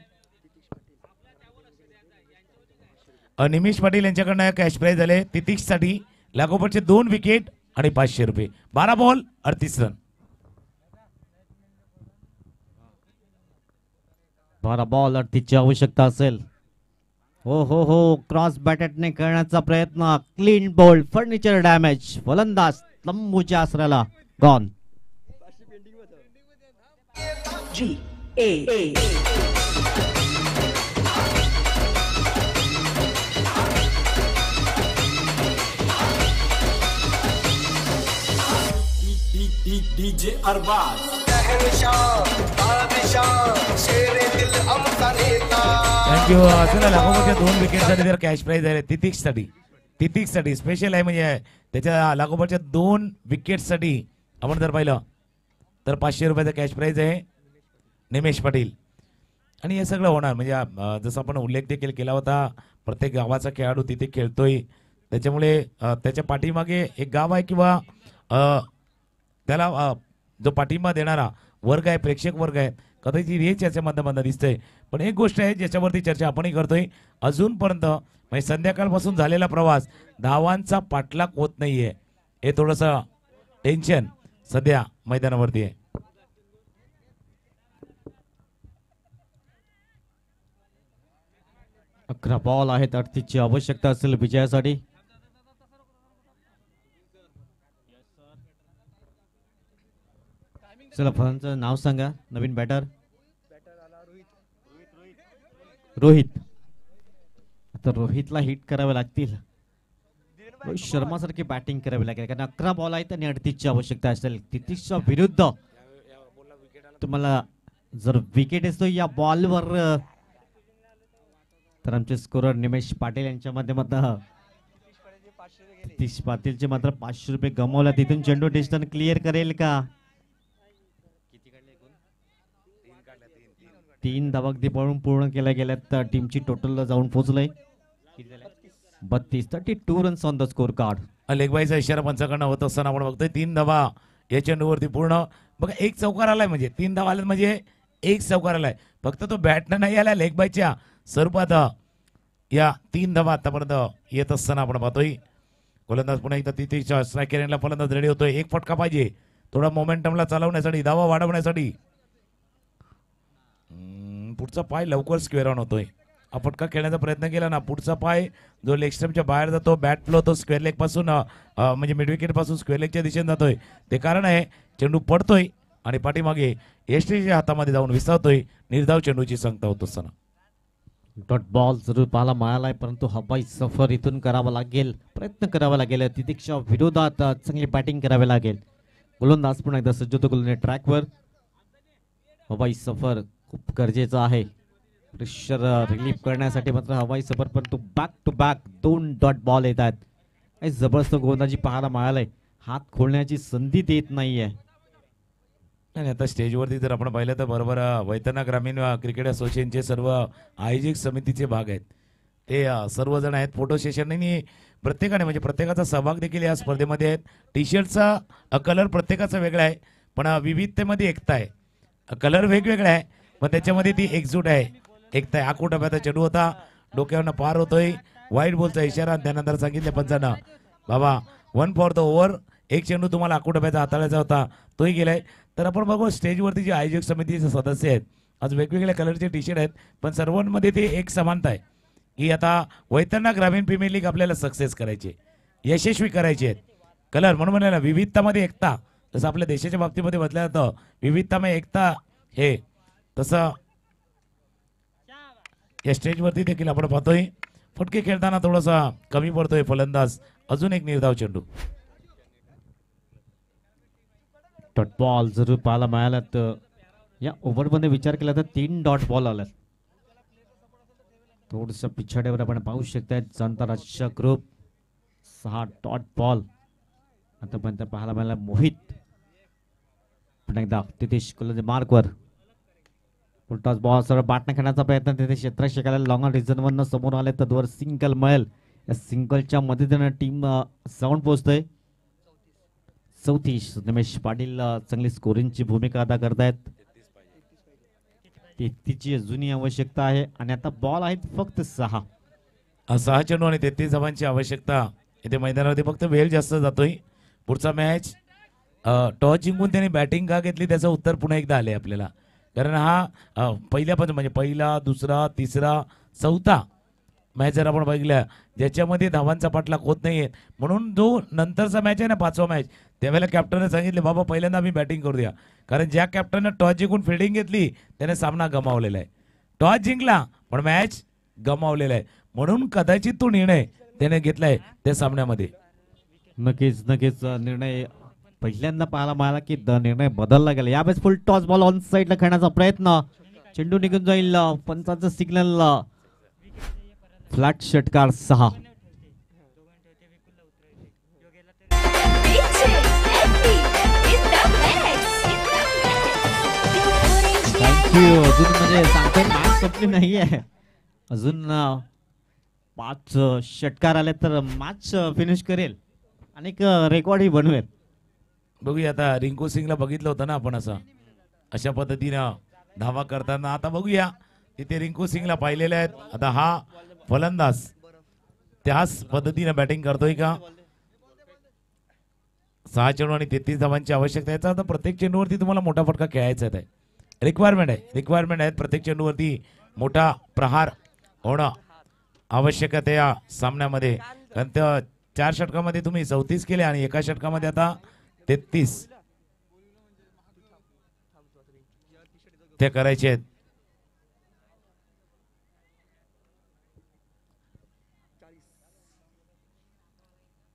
निमेश पाटील यांच्याकडनं कॅश प्राइज झाले तितीक्षसाठी लागोपाठचे 2 विकेट आणि 500 रुपये. 12 बॉल 38 रन.
12 बॉल 38ची आवश्यकता असेल. हो हो हो, क्रॉस बॅटेटने करण्याचा प्रयत्न, क्लीन बोल्ड, फर्निचर डॅमेज, फलंदाज लंबूच्या आसऱ्याला गॉन.
DJ Arbaz
thank you. चला लागोपाठच्या 2 विकेटसाठी जर कॅश प्राइज आहे तितीक्षसाठी स्पेशल आहे, म्हणजे त्याच्या लागोपाठच्या 2 विकेटसाठी आपण जर पाहिलं तर 500 रुपयाचा कॅश प्राइज आहे निमेश पाटील. आणि हे सगळं होणार म्हणजे जसं आपण उल्लेख देखील केला होता, प्रत्येक गावाचा खेळाडू तिथे खेळतोय, त्याच्यामुळे त्याच्या पाठीमागे एक गाव आहे किंवा त्याला जो पाठिंबा देणारा वर्ग आहे, प्रेक्षक वर्ग आहे, कदाचित हे याच्या माध्यमातून दिसतंय. पण एक गोष्ट आहे ज्याच्यावरती चर्चा आपणही करतोय, अजूनपर्यंत म्हणजे संध्याकाळपासून झालेला प्रवास धावांचा पाठलाग होत नाहीये, हे थोडंसं टेन्शन सध्या मैदानावरती आहे.
अकरा बॉल आहेत 38ची आवश्यकता असेल विजयासाठी. चला फळांचं नाव सांगा. नवीन बॅटर रोहित. आता रोहितला हिट करावे लागतील, रोहित शर्मा सारखी बॅटिंग करावी लागेल, कारण 11 बॉल आहेत आणि 38ची आवश्यकता असेल. 33च्या विरुद्ध तुम्हाला जर विकेट असतो या बॉलवर तर आमचे स्कोरर निमेश पाटील यांच्या माध्यमातून नितीश पाटीलचे मात्र 500 रुपये गमावला. तिथून चेंडू डिस्टन्स क्लिअर करेल का? 3 धावा अगदी पळून पूर्ण केल्या गेल्यात. टीमची टोटल जाऊन पोहोचलंय 32 32 runs on the score card.
लेगबाईचा इशारा पंचाकडनं होत असताना आपण बघतोय 3 धावा या चेंडूवरती पूर्ण. बघा एक चौकार आलाय, म्हणजे 3 धावा आल्यात म्हणजे एक चौकार आलाय. फक्त तो बॅटनं नाही आलाय, लेगबाईच्या स्वरूपात या 3 धावा आतापर्यंत येत असताना आपण पाहतोय. गोलंदाज पुन्हा एकदा तिथे स्ट्राईक एरियाला फलंदाज रेडी होतोय. एक फटका पाहिजे थोडा मोमेंटमला चालवण्यासाठी, धावा वाढवण्यासाठी. पुढचा पाय लवकर स्क्वेअर ऑन होतोय. हा फटका खेळण्याचा प्रयत्न केला ना, पुढचा पाय जो लेग स्टंपच्या बाहेर जातो, बॅट फ्लो तो स्क्वेअर लेग पासून म्हणजे मिड विकेट पासून स्क्वेअर लेगच्या दिशेने जातोय. ते कारण आहे चेंडू पडतोय आणि पाठीमागे एसटीच्या हातामध्ये जाऊन विसावतोय. निर्धाव चेंडूची सांगता होत असताना
डॉट बॉल जरूर पाहायला मिळालाय, परंतु हवाई सफर इथून करावा लागेल, प्रयत्न करावा लागेल. तितिक्षा विरोधात चांगली बॅटिंग करावी लागेल. गोलंदाज पुन्हा एकदा सज्ज होतो गोलंदाज ट्रॅकवर. हवाई सफर खूप गरजेचं आहे प्रेशर रिलीफ करण्यासाठी. मात्र हवाई सफर, परंतु back to back 2 dot ball येत आहेत. काही जबरदस्त गोलंदाजी पाहायला मिळालंय. हात खोलण्याची संधी देत नाहीये.
आणि आता स्टेजवरती जर आपण पाहिलं तर बरोबर वैतरणा ग्रामीण क्रिकेट असोसिएशनचे सर्व आयोजक समितीचे भाग आहेत. ते सर्वजण आहेत. फोटो सेशन आणि प्रत्येकाने म्हणजे प्रत्येकाचा सहभाग देखील या स्पर्धेमध्ये आहेत. टी शर्टचा कलर प्रत्येकाचा वेगळा आहे, पण विविधतेमध्ये एकता आहे. कलर वेगवेगळा आहे पण त्याच्यामध्ये ती एकजूट आहे, एकता आहे. आखू टप्प्याचा चेंडू होता, डोक्यावरनं पार होतोय. वाईट बॉलचा इशारा. त्यानंतर सांगितले पंचांना, बाबा 1 फॉर द ओव्हर. एक चेंडू तुम्हाला आखू टप्प्याचा हाताळायचा होता, तोही गेलाय. तर आपण बघू स्टेजवरती जे आयोजक समितीचे सदस्य आहेत, आज वेगवेगळ्या कलरचे टी शर्ट आहेत, पण सर्वांमध्ये ते एक समानता आहे की आता वैतरणा ग्रामीण प्रीमियर लीग आपल्याला सक्सेस करायचे, यशस्वी करायचे आहेत. कलर म्हणून म्हणाला विविधतामध्ये एकता. जसं आपल्या देशाच्या बाबतीमध्ये म्हटलं जातं विविधतामध्ये एकता, हे तसं या स्टेजवरती देखील आपण पाहतोय. फटके खेळताना थोडासा कमी पडतोय फलंदाज. अजून एक निर्धाव चेंडू.
डॉट बॉल जरूर पाहायला मिळाला. तर या ओव्हरमध्ये विचार केला तर 3 डॉट बॉल आला. थोडस पिछाड्यावर आपण पाहू शकता. जनता राज्य ग्रुप 6 डॉट बॉल आतापर्यंत पाहायला मिळाला. मोहित पुन्हा एकदा तिथेश मार्कवर उलटाच बॉल सरळ बाटना खेळण्याचा प्रयत्न. तिथे क्षेत्ररक्षकाला लॉंग रिझन वरनं समोर आले तर सिंगल मिळेल. या सिंगलच्या मदतीने टीम जाऊन पोहोचतोय. 34 रमेश पाटील चांगली स्कोरिंगची भूमिका अदा करतायत. 33ची अजूनही आवश्यकता आहे आणि आता बॉल आहेत फक्त 6.
6 चेंडू आणि 33 धावांची आवश्यकता. इथे मैदानावरती फक्त वेळ जास्त जातोय. पुढचा मॅच टॉस जिंकून त्यांनी बॅटिंग का घेतली त्याचं उत्तर पुन्हा एकदा आले आपल्याला. कारण हा पहिल्यापासून म्हणजे पहिला, दुसरा, तिसरा, चौथा मॅच जर आपण बघितल्या ज्याच्यामध्ये धावांचा पाठलाग होत नाहीये, म्हणून जो नंतरचा मॅच आहे ना 5वा मॅच, त्यावेळेला कॅप्टनने सांगितले बाबा पहिल्यांदा आम्ही बॅटिंग करू द्या. कारण ज्या कॅप्टनने टॉस जिंकून फिल्डिंग घेतली त्याने सामना गमावलेला आहे. टॉस जिंकला पण मॅच गमावलेला आहे, म्हणून कदाचित तो निर्णय त्याने घेतलाय त्या सामन्यामध्ये.
नक्कीच नक्कीच निर्णय पहिल्यांदा पाहायला मिळाला की निर्णय बदलला गेला. यावेळेस फुल टॉस बॉल ऑन साईडला खेळण्याचा प्रयत्न. चेंडू निघून जाईल. पंचाचं सिग्नल. फ्लॅट षटकार 6. थँक्यू. अजून म्हणजे सांगतोय मॅच संपली नाहीये. अजून 5 षटकार आले तर मॅच फिनिश करेल आणि एक रेकॉर्डही बनवेल.
बघूया आता रिंकू सिंगला बघितलं होतं ना आपण अशा पद्धतीनं धावा करताना. आता बघूया तिथे रिंकू सिंगला पाहिलेले आहेत. आता हा फलंदाज त्याच पद्धतीनं बॅटिंग करतोय का. 6 चेंडू आणि 33 धावांची आवश्यकता. याचा आता प्रत्येक चेंडूवरती तुम्हाला मोठा फटका खेळायचा आहे. रिक्वायरमेंट आहे प्रत्येक चेंडूवरती मोठा प्रहार होणं आवश्यकता या सामन्यामध्ये. कारण त्या 4 षटकामध्ये तुम्ही 34 केले आणि एका षटकामध्ये आता 33 ते करायचे आहेत.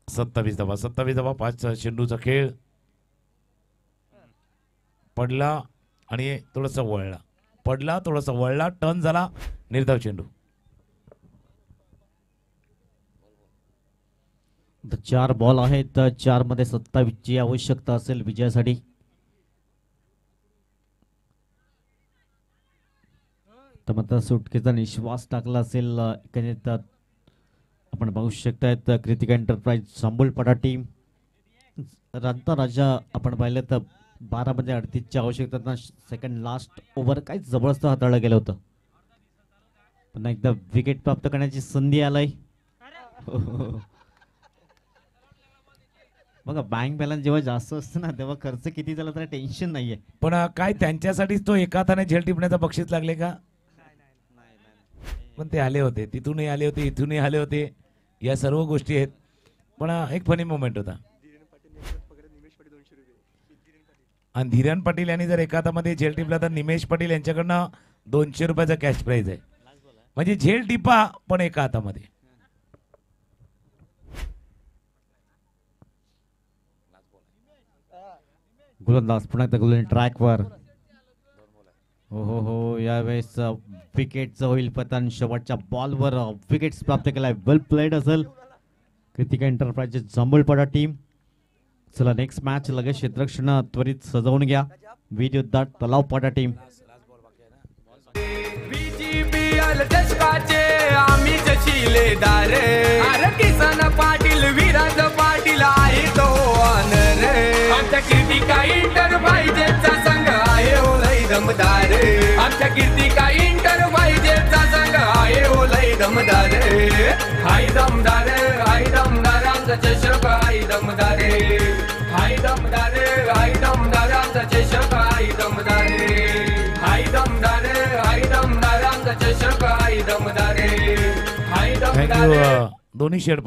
सत्तावीस धावा 5 चेंडूचा खेळ. पडला आणि थोडासा वळला, टर्न झाला, निर्धाव चेंडू.
4 बॉल आहेत. 4 मध्ये 27 ची आवश्यकता असेल विजयासाठी. तर मात्र सुटकेचा निश्वास टाकला असेल एकंदरीत आपण बघू शकतायत कृतिका एंटरप्राइज जांभूळपाडा टीम रांता राजा आपण पाहिलं तर 12 मध्ये 38च्या आवश्यकता सेकंड लास्ट ओव्हर काय जबरदस्त हाताळलं गेलं होतं. पुन्हा एकदा विकेट प्राप्त करण्याची संधी आलाय. बघा बँक बॅलन्स जेव्हा जास्त असतं ना तेव्हा खर्च किती झाला तर टेन्शन नाहीये.
पण काय त्यांच्यासाठीच तो एका हाताने झेल टिपण्याचा बक्षीस लागले का? पण ते आले होते, तिथूनही आले होते, इथूनही आले होते, या सर्व गोष्टी आहेत. पण एक फनी मोमेंट होता. आणि धीरन पाटील यांनी जर एका हातामध्ये झेल टिपला तर निमेश पाटील यांच्याकडनं 200 रुपयाचा कॅश प्राइज आहे. म्हणजे झेल टिपा पण एका हातामध्ये.
गोलंदाज पुन्हा एकदा गोलंदाज ट्रॅकवर. हो यावेळेस विकेटचं होईल पतन. शेवटच्या बॉलवर विकेट्स प्राप्त केलाय. वेल प्लेड असेल कृतिका एंटरप्राइज जांभूळपाडा टीम. चला नेक्स्ट मॅच लगेच क्षेत्ररक्षण त्वरित सजवून घ्या. विद्युत तलावपाडा टीम.
बीजीपीएल चषकाचे आम्ही शिलेदार. अरे किसन पाटील विराज पाटील आहे तो ऑनर. आमच्या कृतिका एंटरप्राइजेसचा संघ आहे हो लई दमदार. आमच्या कृतिका एंटरप्राइजेसचा संघ आहे हो लई दमदार. हाय दमदार, हाय दमदार आमचा चषक हाय दमदार. हाय दमदार, हाय दमदार आमचा चषक हाय दमदार. हाय दमदार, हाय दमदार आमचा चषक हाय दमदार. हाय
थँक्यू
दमदार.
दोन्ही शेड